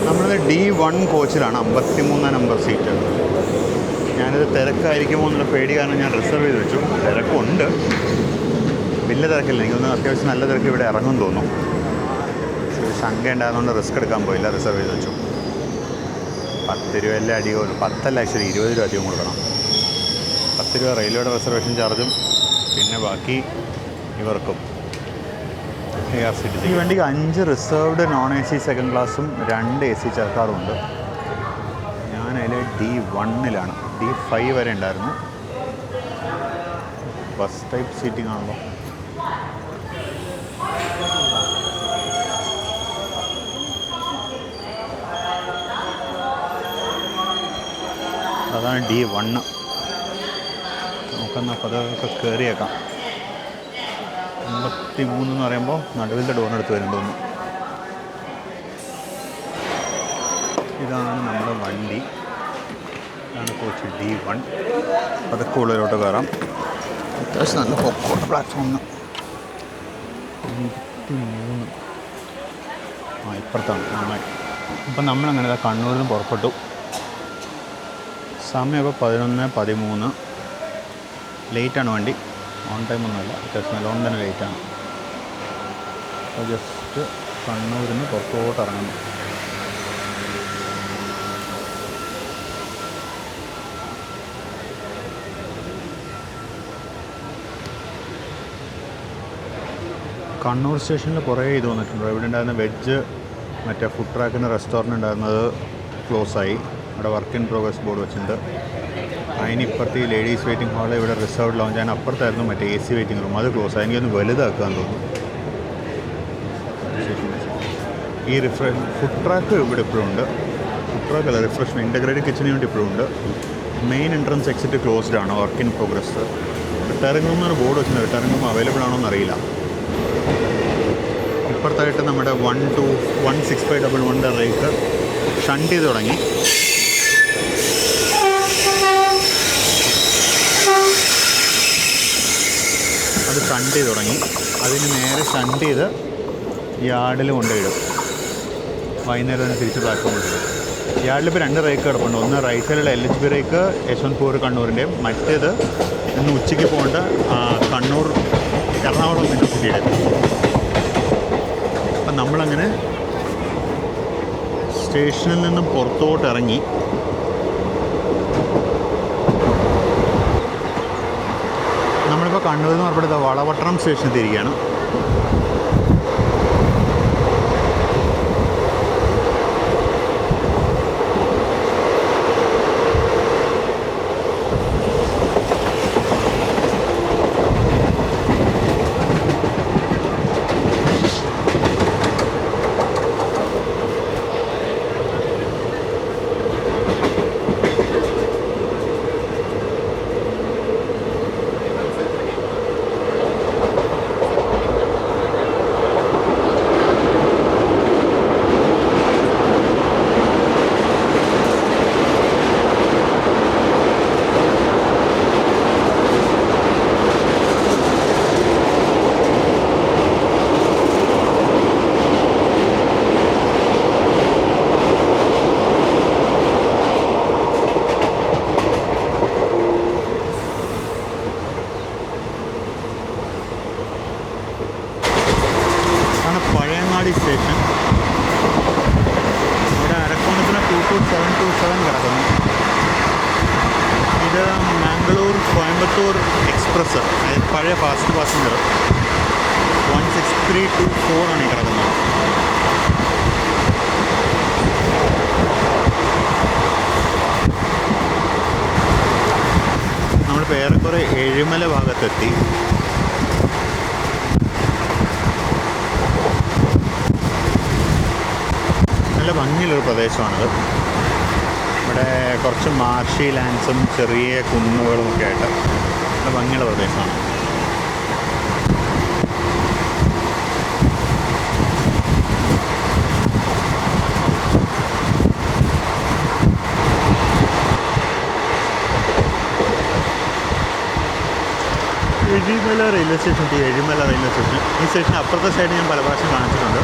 S2: നമ്മളിത് D1 കോച്ചിലാണ്. 53 number seat. ഞാനിത് തിരക്കായിരിക്കുമോ എന്നുള്ള പേടി കാരണം ഞാൻ റിസർവ് ചെയ്ത് വെച്ചു. തിരക്കുണ്ട്, വലിയ തിരക്കില്ല. എനിക്കൊന്ന് അത്യാവശ്യം നല്ല തിരക്ക് ഇവിടെ ഇറങ്ങും തോന്നും. ശങ്ക ഉണ്ടായതുകൊണ്ട് റിസ്ക് എടുക്കാൻ പോയില്ല, റിസർവ് ചെയ്ത് വെച്ചു. 10 രൂപയല്ലേ അധികം, 10 അല്ല ആക്ച്വലി 20 രൂപ അധികം കൊടുക്കണം. 10 രൂപ റെയിൽവേയുടെ റിസർവേഷൻ ചാർജും പിന്നെ ബാക്കി ഇവർക്കും. ഈ വണ്ടിക്ക് 5 റിസർവ്ഡ് നോൺ AC സെക്കൻഡ് ക്ലാസ്സും 2 AC ചേർക്കാറും ഉണ്ട്. ഞാൻ അതിൽ D1 D5 വരെ ഉണ്ടായിരുന്നു. ബസ് ടൈപ്പ് സീറ്റിംഗ് ആണല്ലോ. അതാണ് D1. നമുക്കെന്നാൽ അപ്പോൾ അതൊക്കെ കയറിയേക്കാം. 53 എന്ന് പറയുമ്പോൾ നടുവിൻ്റെ ഡോറിനടുത്ത് വരും തോന്നുന്നു. ഇതാണ് നമ്മുടെ വണ്ടി. ഇതാണ് കോച്ച് D1. അതൊക്കെ ഉള്ളിലോട്ട് കയറാം. അത്യാവശ്യം നല്ല പൊക്കോട്ട് പ്ലാറ്റ്ഫോമിന്. 53 ഇപ്പുറത്താണ് നന്നായി. അപ്പം നമ്മളങ്ങനെ കണ്ണൂരിൽ നിന്ന് പുറപ്പെട്ടു. സമയം ഇപ്പോൾ 11:13. ലേറ്റാണ് വണ്ടി, ഓൺ ടൈം ഒന്നുമല്ല. അത്യാവശ്യം നല്ലോണം തന്നെ ലേറ്റാണ്. അപ്പോൾ ജസ്റ്റ് കണ്ണൂരിൽ നിന്ന് പുറത്തോട്ട് ഇറങ്ങുന്നു. കണ്ണൂർ സ്റ്റേഷനിൽ കുറേ ഇത് വന്നിട്ടുണ്ട്. ഇവിടെ ഉണ്ടായിരുന്ന വെജ് മറ്റേ ഫുഡ് ട്രാക്കിൻ്റെ റെസ്റ്റോറൻറ്റ് ഉണ്ടായിരുന്നത് ക്ലോസായി. അവിടെ വർക്ക് ഇൻ പ്രോഗ്രസ് ബോർഡ് വെച്ചിട്ടുണ്ട്. അതിനിപ്പുറത്ത് ഈ ലേഡീസ് വെയിറ്റിംഗ് ഹാൾ, ഇവിടെ റിസർവ്ഡ് ലോഞ്ച്. അതിന് അപ്പുറത്തായിരുന്നു മറ്റേ AC വെയിറ്റിംഗ് റൂം. അത് ക്ലോസ് ആയി. എനിക്കൊന്ന് വലുതാക്കാൻ തോന്നുന്നു. ഈ ഫുഡ് ട്രാക്ക് ഇവിടെ ഇപ്പോഴും ഉണ്ട്. ഫുഡ് ട്രാക്ക് അല്ല, റിഫ്രഷ്മെൻറ്റ് ഇൻ്റഗ്രേറ്റഡ് കിച്ചണിന് വേണ്ടി ഇപ്പോഴും ഉണ്ട്. മെയിൻ എൻട്രൻസ് എക്സിറ്റ് ക്ലോസ്ഡ് ആണ്. Work in progress. Retiring room എന്നൊരു ബോർഡ് വെച്ചിട്ടുണ്ട്. റിട്ടയറിംഗ് റൂം അവൈലബിൾ ആണോ എന്നറിയില്ല. ഇപ്പുറത്തായിട്ട് നമ്മുടെ 16511 റേക്ക് ഷണ്ട് ചെയ്ത് തുടങ്ങി. അത് ഷണ്ട് ചെയ്ത് തുടങ്ങി. അതിന് നേരെ ഷണ്ട് ചെയ്ത് യാർഡിൽ കൊണ്ടുപോയിടും. വൈകുന്നേരം തന്നെ തിരിച്ച് പ്ലാറ്റ്ഫോമിൽ ഇടും. യാർഡിലിപ്പോൾ 2 റേക്ക് കിടപ്പുണ്ട്. ഒന്ന് റൈറ്റ് സൈഡിലുള്ള LHB റേക്ക് യശ്വന്ത്പൂർ കണ്ണൂരിൻ്റെയും, മറ്റേത് ഇന്ന് ഉച്ചയ്ക്ക് പോകേണ്ട കണ്ണൂർ എറണാകുളം ഇൻ്റർസിറ്റിയുടെ. അപ്പം നമ്മളങ്ങനെ സ്റ്റേഷനിൽ നിന്നും പുറത്തോട്ട് ഇറങ്ങി. നമ്മളിപ്പോൾ കണ്ണൂരിൽ നിന്ന് പുറപ്പെടുത്ത വളപട്ടണം സ്റ്റേഷനിൽ എത്തിയിരിക്കുകയാണ്. കോയമ്പത്തൂർ എക്സ്പ്രസ്, അതായത് പഴയ ഫാസ്റ്റ് പാസഞ്ചർ 16324 ആണ് ഈ കിടക്കുന്നത്. നമ്മളിപ്പോൾ ഏറെക്കുറെ എഴിമല ഭാഗത്തെത്തി. നല്ല ഭംഗിയുള്ളൊരു പ്രദേശമാണത്. ഇവിടെ കുറച്ച് മാർഷി ലാൻഡ്സും ചെറിയ കുന്നുകളും ഒക്കെ ആയിട്ട് നല്ല ഭംഗിയുള്ള പ്രദേശമാണ്. എഴിമല റെയിൽവേ സ്റ്റേഷൻ എത്തി. എഴിമല റെയിൽവേ സ്റ്റേഷൻ, ഈ സ്റ്റേഷൻ അപ്പുറത്തെ സൈഡ് ഞാൻ പല പ്രാവശ്യം കാണിച്ചിട്ടുണ്ട്.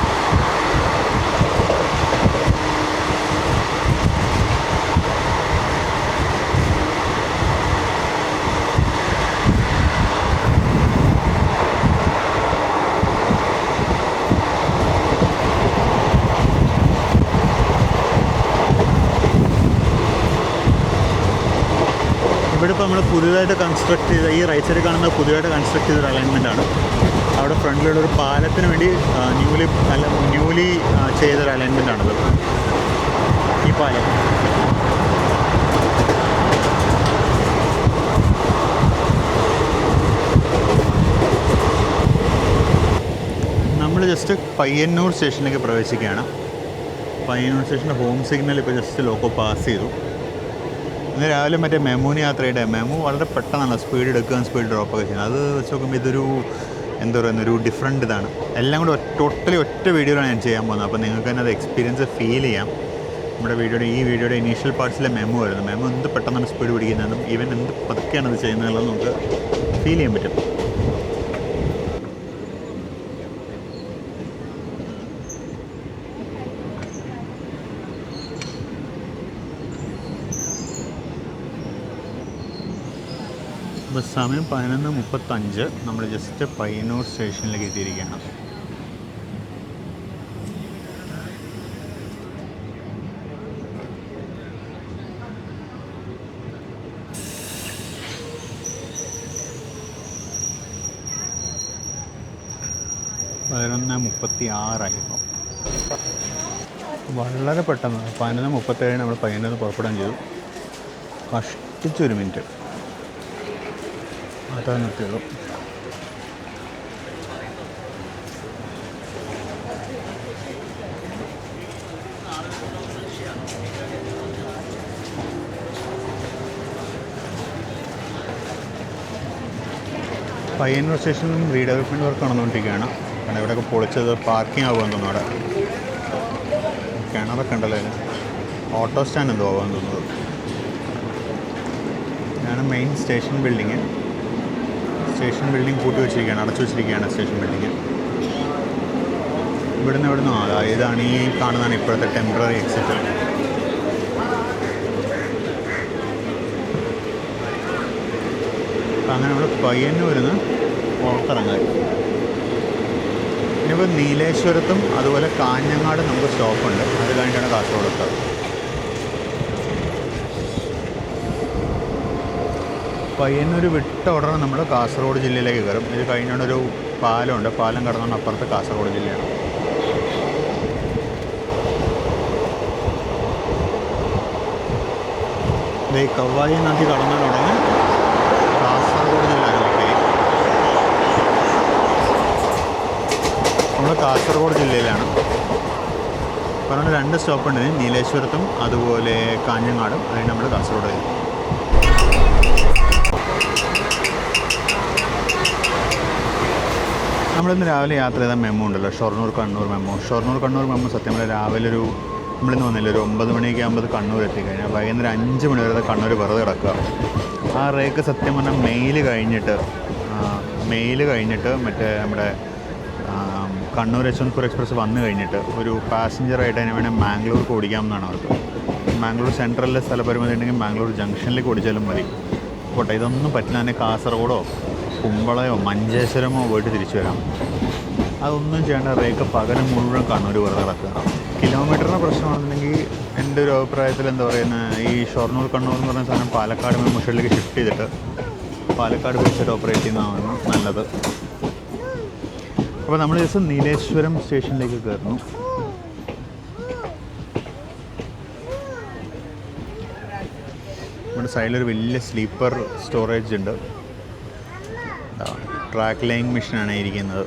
S2: ഇവിടെ ഇപ്പോൾ നമ്മൾ പുതിയതായിട്ട് കൺസ്ട്രക്ട് ചെയ്ത, ഈ റൈറ്റ് സൈഡിൽ കാണുന്ന പുതിയതായിട്ട് കൺസ്ട്രക്ട് ചെയ്തൊരു അലൈൻമെൻറ്റാണ്. അവിടെ ഫ്രണ്ടിലുള്ളൊരു പാലത്തിന് വേണ്ടി ന്യൂലി ചെയ്തൊരു അലൈൻമെൻറ്റാണത് ഈ പാലം. നമ്മൾ ജസ്റ്റ് പയ്യന്നൂർ സ്റ്റേഷനിലേക്ക് പ്രവേശിക്കുകയാണ്. പയ്യന്നൂർ സ്റ്റേഷൻ്റെ ഹോം സിഗ്നൽ ഇപ്പോൾ ജസ്റ്റ് ലോക്കോ പാസ് ചെയ്തു. ഇന്ന് രാവിലെ മറ്റേ മെമുവിന് യാത്രയുടെ മെമു വളരെ പെട്ടെന്നാണ് സ്പീഡ് എടുക്കുകയും സ്പീഡ് ഡ്രോപ്പൊക്കെ ചെയ്യുന്നത്. അത് വെച്ച് നോക്കുമ്പോൾ ഇതൊരു എന്താ പറയുന്ന ഒരു ഡിഫറെൻ്റ് ഇതാണ്. എല്ലാം കൂടെ ടോട്ടലി ഒറ്റ വീഡിയോയിലാണ് ഞാൻ ചെയ്യാൻ പോകുന്നത്. അപ്പോൾ നിങ്ങൾക്ക് തന്നെ അത് എക്സ്പീരിയൻസ് ഫീൽ ചെയ്യാം. നമ്മുടെ ഈ വീഡിയോയുടെ ഇനീഷ്യൽ പാർട്സിലെ മെമു വരുന്നത്. മെമു എന്ത് പെട്ടെന്നാണ് സ്പീഡ് പിടിക്കുന്നതും ഈവൻ എന്ത് പതുക്കെയാണ് അത് ചെയ്യുന്നതെന്നുള്ളത് നമുക്ക് ഫീൽ ചെയ്യാൻ പറ്റും. ഇപ്പോൾ സമയം 11:35. നമ്മൾ ജസ്റ്റ് പയ്യന്നൂർ സ്റ്റേഷനിലേക്ക് എത്തിയിരിക്കുകയാണ്. ഇപ്പോൾ വളരെ പെട്ടെന്ന് 11:37 നമ്മൾ പയ്യന്നൂർ പുറപ്പെടുകയും ചെയ്തു. കഷ്ടിച്ചൊരു മിനിറ്റ് അതാ നിർത്തിയുള്ളൂ. പയ്യന്നൂർ സ്റ്റേഷനിലും റീഡെവലപ്മെൻറ്റ് വർക്ക് നടന്നുകൊണ്ടിരിക്കുകയാണ്. കാരണം ഇവിടെയൊക്കെ പൊളിച്ചത് പാർക്കിംഗ് ആകുമെന്ന് തോന്നുന്നു. അവിടെ കിണറൊക്കെ ഉണ്ടല്ലോ, ഓട്ടോ സ്റ്റാൻഡ് എന്തോ ആകുമെന്ന് തോന്നുന്നത്. ഇതാണ് main station building. Station building കൂട്ടി വെച്ചിരിക്കുകയാണ്, അടച്ചു വെച്ചിരിക്കുകയാണ് സ്റ്റേഷൻ ബിൽഡിങ്. ഇവിടുന്ന് ഇതാണ് ഈ കാണുന്നതാണ് ഇപ്പോഴത്തെ ടെമ്പററി എക്സിറ്റ്. അപ്പം അങ്ങനെ നമ്മൾ പയ്യന്നൂരിൽ നിന്ന് പുറത്തിറങ്ങാൻ. ഇനിയിപ്പോൾ നീലേശ്വരത്തും അതുപോലെ കാഞ്ഞങ്ങാടും നമുക്ക് സ്റ്റോപ്പുണ്ട്. അത് കഴിഞ്ഞിട്ടാണ് കാസർഗോഡ് എത്തുക. പയ്യന്നൂർ വിട്ട ഉടനെ നമ്മൾ കാസർഗോഡ് ജില്ലയിലേക്ക് കയറും. ഇത് കഴിഞ്ഞൊരു പാലമുണ്ട്, പാലം കടന്നാണ് അപ്പുറത്ത് കാസർഗോഡ് ജില്ലയാണ്. ഈ കവ്വായി നദി കടന്നാൽ ഉടനെ കാസർഗോഡ് ജില്ല ആരംഭിക്കുകയും. നമ്മൾ കാസർഗോഡ് ജില്ലയിലാണ്. പറഞ്ഞ 2 സ്റ്റോപ്പുണ്ട്, നീലേശ്വരത്തും അതുപോലെ കാഞ്ഞങ്ങാടും. അതിന് നമ്മൾ കാസർഗോഡ് ജില്ല. നമ്മളിന്ന് രാവിലെ യാത്ര ചെയ്ത മെമ്മു ഉണ്ടല്ലോ, ഷൊർണൂർ കണ്ണൂർ മെമ്മു. ഷൊർണൂർ കണ്ണൂർ മെമ്മു സത്യം പറഞ്ഞാൽ രാവിലെ നമ്മളിന്ന് വന്നില്ല, ഒരു 9 മണിയൊക്കെ ആകുമ്പോൾ കണ്ണൂർ എത്തിക്കഴിഞ്ഞാൽ വൈകുന്നേരം 5 മണി വരെ കണ്ണൂർ വെറുതെ കിടക്കുക. ആ റേക്ക് സത്യം പറഞ്ഞാൽ മെയിൽ കഴിഞ്ഞിട്ട് മറ്റേ നമ്മുടെ കണ്ണൂർ യശ്വന്ത്പൂർ എക്സ്പ്രസ് വന്നു കഴിഞ്ഞിട്ട് ഒരു പാസഞ്ചറായിട്ട് അതിനെ വേണമെങ്കിൽ മാംഗ്ലൂർക്ക് ഓടിക്കാമെന്നാണ് അവർക്ക്. മാംഗ്ലൂർ സെൻട്രലിലെ സ്ഥലപരിമിതി ഉണ്ടെങ്കിൽ മാംഗ്ലൂർ ജംഗ്ഷനിലേക്ക് ഓടിച്ചാലും മതി. പോട്ടെ, ഇതൊന്നും പറ്റില്ല. തന്നെ കാസർഗോഡോ കുമ്പളയോ മഞ്ചേശ്വരമോ പോയിട്ട് തിരിച്ചു വരാം. അതൊന്നും ചെയ്യേണ്ട. റേക്ക് പകരം മുഴുവൻ കണ്ണൂർ വെറുതെ കിടക്കുക. കിലോമീറ്ററിന് പ്രശ്നമാണെന്നുണ്ടെങ്കിൽ എൻ്റെ ഒരു അഭിപ്രായത്തിൽ എന്താ പറയുന്നത്, ഈ ഷൊർണൂർ കണ്ണൂർ എന്ന് പറയുന്ന സാധനം പാലക്കാട് മുഷലിലേക്ക് ഷിഫ്റ്റ് ചെയ്തിട്ട് പാലക്കാട് ബേസ്ഡ് ഓപ്പറേറ്റ് ചെയ്യുന്നതാണ് നല്ലത്. അപ്പോൾ നമ്മൾ ജസ്റ്റ് നീലേശ്വരം സ്റ്റേഷനിലേക്ക് കയറുന്നു. നമ്മുടെ സൈഡിലൊരു വലിയ സ്ലീപ്പർ സ്റ്റോറേജ് ഉണ്ട്. ട്രാക്ക് ലൈൻ മെഷീനാണ് ഇരിക്കുന്നത്.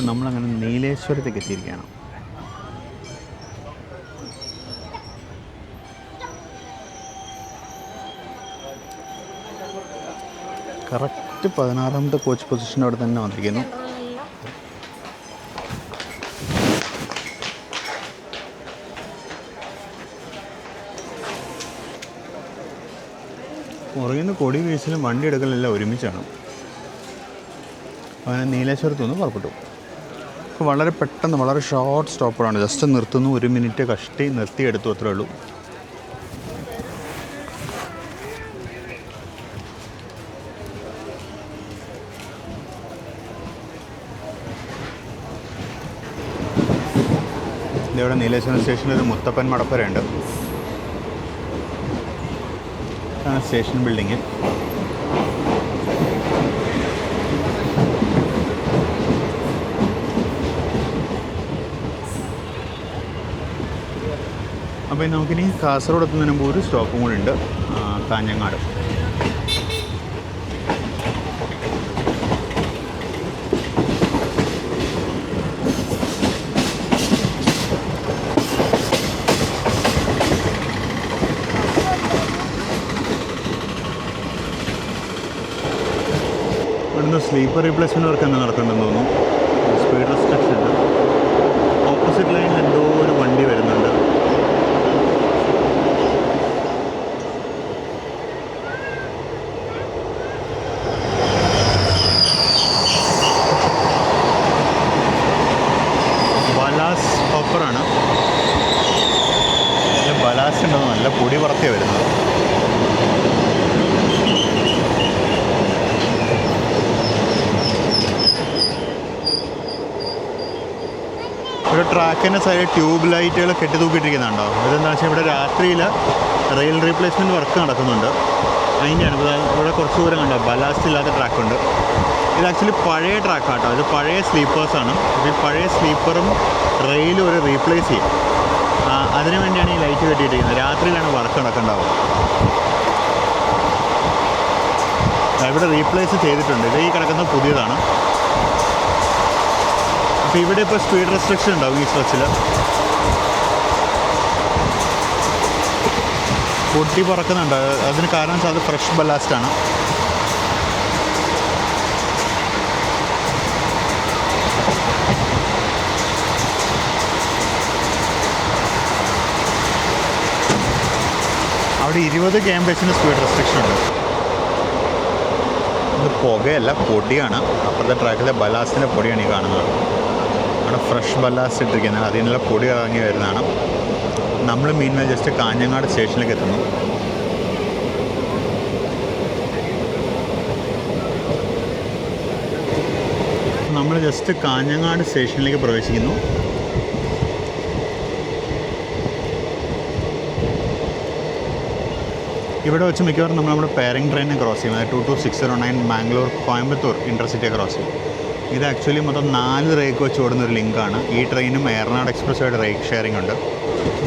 S2: നമ്മളങ്ങനെ നീലേശ്വരത്തേക്ക് എത്തിയിരിക്കുകയാണ്. കറക്റ്റ് 16ാമത്തെ കോച്ച് പൊസിഷൻ അവിടെ തന്നെ വന്നിരിക്കുന്നു. പുറകിൽ നിന്ന് കൊടി വീശലും വണ്ടി എടുക്കലെല്ലാം ഒരുമിച്ചാണ്. അങ്ങനെ നീലേശ്വരത്തു നിന്ന് പുറപ്പെട്ടു. അപ്പോൾ വളരെ പെട്ടെന്ന് വളരെ ഷോർട്ട് സ്റ്റോപ്പറാണ്. ജസ്റ്റ് നിർത്തുന്നു, 1 മിനിറ്റ് കഷ്ടി നിർത്തിയെടുത്തു, അത്രേ ഉള്ളൂ. ഇവിടെ നീലേശ്വരം സ്റ്റേഷനിൽ ഒരു മുത്തപ്പൻ മടപ്പുരയുണ്ട്. Station building. അപ്പോൾ നമുക്കിനി കാസർഗോഡ് എത്തുന്നതിന് മുമ്പ് ഒരു സ്റ്റോപ്പും കൂടി ഉണ്ട്, കാഞ്ഞങ്ങാട്. ഇവിടുന്ന് സ്ലീപ്പർ റീപ്ലേസ്മെൻറ്റ് വർക്ക് തന്നെ നടക്കുന്നുണ്ടെന്ന് തോന്നുന്നു. സ്പീഡ് റെസ്ട്രിക്ഷൻ ഉണ്ട്. ഓപ്പോസിറ്റ് ലൈനിൽ എന്തോ ഒരു വണ്ടി വരുന്നുണ്ട്. ബലാസ് ഹോപ്പറാണ്. ബലാസ് ഉണ്ടെന്ന് നല്ല പൊടി പറത്തിയാണ് വരുന്നത്. ഒരു ട്രാക്കിൻ്റെ സൈഡിൽ ട്യൂബ് ലൈറ്റുകൾ കെട്ടി തൂക്കിയിട്ടിരിക്കുന്നുണ്ടോ? ഇതെന്താണെന്ന് വെച്ചാൽ ഇവിടെ രാത്രിയിൽ റെയിൽ റീപ്ലേസ്മെൻറ്റ് വർക്ക് നടക്കുന്നുണ്ട്. അതിൻ്റെയാണ് ഇവിടെ കുറച്ച് ദൂരം കണ്ടോ ബലാസ്റ്റ് ഇല്ലാത്ത ട്രാക്കുണ്ട്. ഇത് ആക്ച്വലി പഴയ ട്രാക്കാട്ടോ. ഇത് പഴയ സ്ലീപ്പേഴ്സാണ്. ഇത് പഴയ സ്ലീപ്പറും റെയിലും ഒരു റീപ്ലേസ് ചെയ്യും. അതിനു വേണ്ടിയാണ് ഈ ലൈറ്റ് കെട്ടിയിട്ടിരിക്കുന്നത്. രാത്രിയിലാണ് വർക്ക് നടക്കുന്നുണ്ടാവുക. ഇവിടെ റീപ്ലേസ് ചെയ്തിട്ടുണ്ട്. ഇത് ഈ കിടക്കുന്നത് പുതിയതാണ്. അപ്പോൾ ഇവിടെ ഇപ്പോൾ സ്പീഡ് റെസ്ട്രിക്ഷൻ ഉണ്ടാവും ഈ സ്ട്രെച്ചിൽ. പൊട്ടി പറക്കുന്നുണ്ട്. അതിന് കാരണം വെച്ചാൽ അത് ഫ്രഷ് ബലാസ്റ്റാണ്. അവിടെ 20 km/h സ്പീഡ് റെസ്ട്രിക്ഷൻ ഉണ്ട്. ഇത് പുകയല്ല, പൊടിയാണ്. അപ്പുറത്തെ ട്രാക്കിലെ ബലാസ്റ്റിൻ്റെ പൊടിയാണ് ഈ കാണുന്നത്. അവിടെ ഫ്രഷ് ബലാസ്റ്റ് ഇട്ടിരിക്കുന്നത്, അതിനുള്ള പൊടി ഇറങ്ങി വരുന്നതാണ്. നമ്മൾ മീൻവെൽ ജസ്റ്റ് കാഞ്ഞങ്ങാട് സ്റ്റേഷനിലേക്ക് എത്തുന്നു. നമ്മൾ ജസ്റ്റ് കാഞ്ഞങ്ങാട് സ്റ്റേഷനിലേക്ക് പ്രവേശിക്കുന്നു. ഇവിടെ വെച്ച് മിക്കവാറും നമ്മൾ നമ്മുടെ പേരിംഗ് ട്രെയിനെ ക്രോസ് ചെയ്യും. അതായത് 22609 മാംഗ്ലൂർ കോയമ്പത്തൂർ ഇൻ്റർസിറ്റിയെ ക്രോസ് ചെയ്യും. ഇത് ആക്ച്വലി മൊത്തം 4 റേക്ക് വെച്ച് ഓടുന്നൊരു ലിങ്കാണ്. ഈ ട്രെയിനും ഏറനാട് എക്സ്പ്രസ്സുമായിട്ട് റേക്ക് ഷെയറിംഗ് ഉണ്ട്.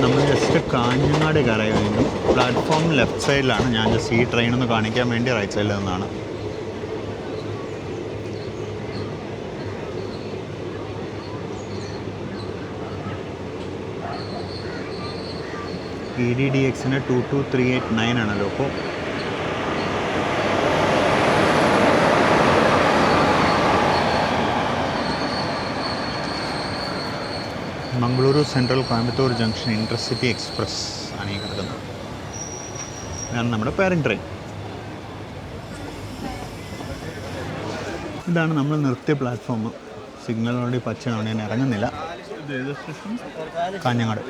S2: നമ്മൾ ജസ്റ്റ് കാഞ്ഞങ്ങാട് കയറായി കഴിഞ്ഞു. പ്ലാറ്റ്ഫോം ലെഫ്റ്റ് സൈഡിലാണ്. ഞാൻ ജസ്റ്റ് ഈ ട്രെയിനൊന്ന് കാണിക്കാൻ വേണ്ടി റൈറ്റ് സൈഡിൽ നിന്നാണ്. EDDXന് 22389 ആണല്ലോ. അപ്പോൾ Mangaluru central Coimbatore junction intercity express ആണ് ഈ കിടക്കുന്നത്. ഇതാണ് നമ്മുടെ പേരൻറ് ട്രെയിൻ. ഇതാണ് നമ്മൾ നിർത്തിയ പ്ലാറ്റ്ഫോം. സിഗ്നൽ ഓൾറെഡി പച്ചയാണ്, ഞാൻ ഇറങ്ങുന്നില്ല. കാഞ്ഞങ്ങാട്.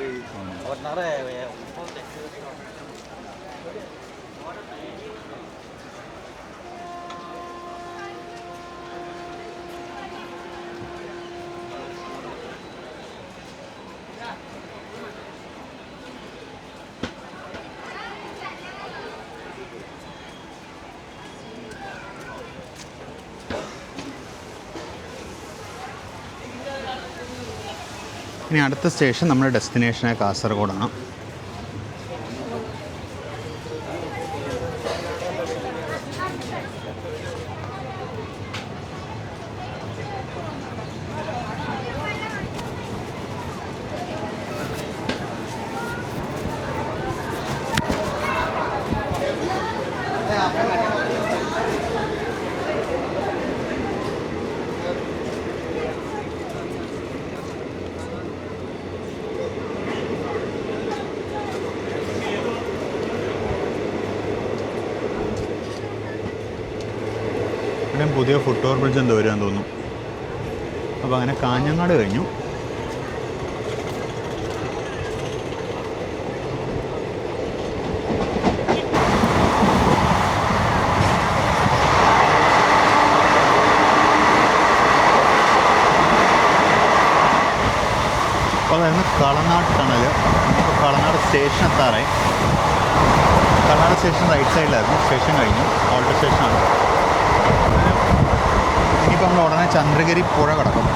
S2: ഇനി അടുത്ത സ്റ്റേഷൻ നമ്മുടെ ഡെസ്റ്റിനേഷനായ കാസർഗോഡാണ്. പുതിയ ഫുട് ഓവർ ബ്രിഡ്ജ് എന്തോ വരാൻ തോന്നുന്നു. അപ്പോൾ അങ്ങനെ കാഞ്ഞങ്ങാട് കഴിഞ്ഞു. അപ്പോൾ അതായിരുന്നു കളനാട് ടണൽ. നമുക്ക് കളനാട് സ്റ്റേഷൻ എത്താറായി. കളനാട് സ്റ്റേഷൻ റൈറ്റ് സൈഡിലായിരുന്നു. സ്റ്റേഷൻ കഴിഞ്ഞു, ഓൾഡ് സ്റ്റേഷനാണ്. ഇനിയിപ്പോൾ നമ്മൾ ഉടനെ ചന്ദ്രഗിരി പുഴ കടക്കും.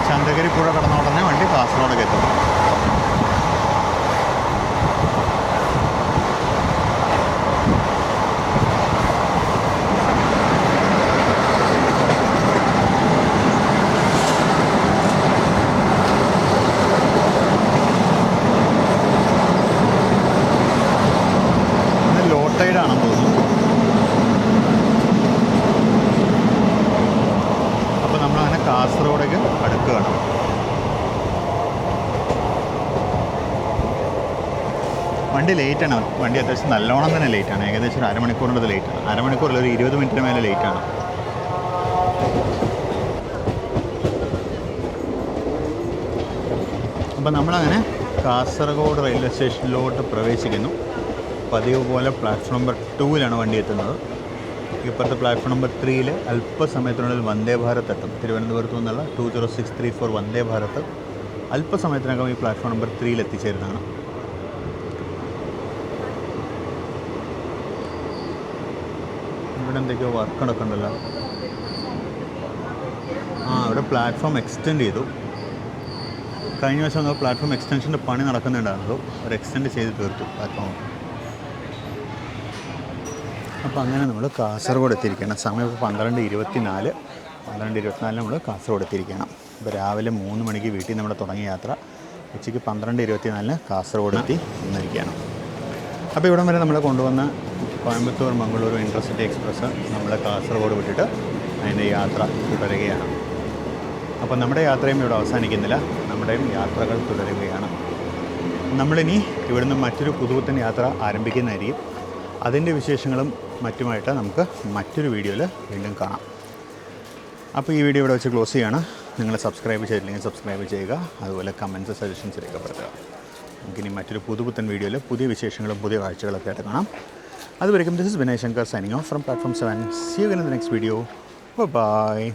S2: ചന്ദ്രഗിരി പുഴ കടന്ന ഉടനെ വണ്ടി കാസർഗോഡൊക്കെ എത്തും. ലോ ടൈഡാണെന്ന് തോന്നുന്നു. നമ്മളങ്ങനെ കാസർഗോഡേക്ക് അടുക്കുകയാണ്. വണ്ടി ലേറ്റാണ്. വണ്ടി അത്യാവശ്യം നല്ലോണം തന്നെ ലേറ്റാണ്. ഏകദേശം ഒരു അരമണിക്കൂറിൻ്റെ ലേറ്റാണ്. അരമണിക്കൂറിൽ ഒരു 20 മിനിറ്റിന് മേലെ ലേറ്റാണ്. അപ്പം നമ്മളങ്ങനെ കാസർഗോഡ് റെയിൽവേ സ്റ്റേഷനിലോട്ട് പ്രവേശിക്കുന്നു. പതിവ് പോലെ പ്ലാറ്റ്ഫോം നമ്പർ 2-ലാണ് വണ്ടി എത്തുന്നത്. ഇപ്പോഴത്തെ പ്ലാറ്റ്ഫോം നമ്പർ 3-ൽ അല്പസമയത്തിനുള്ളിൽ വന്ദേ ഭാരത് എത്തും. തിരുവനന്തപുരത്തു നിന്നുള്ള 20634 വന്ദേ ഭാരത് അല്പസമയത്തിനകം ഈ പ്ലാറ്റ്ഫോം നമ്പർ 3-ൽ എത്തിച്ചേരുന്നതാണ്. ഇവിടെ എന്തൊക്കെയോ വർക്ക് നടക്കുന്നുണ്ടല്ലോ. ഇവിടെ പ്ലാറ്റ്ഫോം എക്സ്റ്റെൻഡ് ചെയ്തു. കഴിഞ്ഞ വർഷം പ്ലാറ്റ്ഫോം എക്സ്റ്റൻഷൻ്റെ പണി നടക്കുന്നുണ്ടായിരുന്നു. അവർ എക്സ്റ്റെൻഡ് ചെയ്ത് തീർത്തു പ്ലാറ്റ്ഫോം. അപ്പോൾ അങ്ങനെ നമ്മൾ കാസർഗോഡ് എത്തിയിരിക്കണം. സമയം ഇപ്പോൾ 12:24. 12:24 നമ്മൾ കാസർഗോഡ് എത്തിയിരിക്കണം. ഇപ്പോൾ രാവിലെ 3 മണിക്ക് വീട്ടിൽ നമ്മൾ തുടങ്ങിയ യാത്ര ഉച്ചയ്ക്ക് 12:24 കാസർഗോഡ് എത്തി നിന്നിരിക്കുകയാണ്. അപ്പോൾ ഇവിടം വരെ നമ്മൾ കൊണ്ടുവന്ന കോയമ്പത്തൂർ മംഗളൂരു ഇൻ്റർസിറ്റി എക്സ്പ്രസ് നമ്മൾ കാസർഗോഡ് വിട്ടിട്ട് അതിൻ്റെ യാത്ര തുടരുകയാണ്. അപ്പോൾ നമ്മുടെ യാത്രയും ഇവിടെ അവസാനിക്കുന്നില്ല. നമ്മുടെയും യാത്രകൾ തുടരുകയാണ്. നമ്മളിനി ഇവിടുന്ന് മറ്റൊരു പുതുപുത്തൻ യാത്ര ആരംഭിക്കുന്നതായിരിക്കും. അതിൻ്റെ വിശേഷങ്ങളും മറ്റുമായിട്ട് നമുക്ക് മറ്റൊരു വീഡിയോയിൽ വീണ്ടും കാണാം. അപ്പോൾ ഈ വീഡിയോ ഇവിടെ വെച്ച് ക്ലോസ് ചെയ്യാണ്. നിങ്ങൾ സബ്സ്ക്രൈബ് ചെയ്തില്ലെങ്കിൽ സബ്സ്ക്രൈബ് ചെയ്യുക. അതുപോലെ കമൻറ്റ്സ്, സജഷൻസ് രേഖപ്പെടുത്തുക. നമുക്കിനി മറ്റൊരു പുതുപുത്തൻ വീഡിയോയിൽ പുതിയ വിശേഷങ്ങളും പുതിയ കാഴ്ചകളൊക്കെ ആയിട്ട് കാണാം. അതുവരെയും this is Vinay Shankar signing off from platform 7. See you in the next video. Bye bye.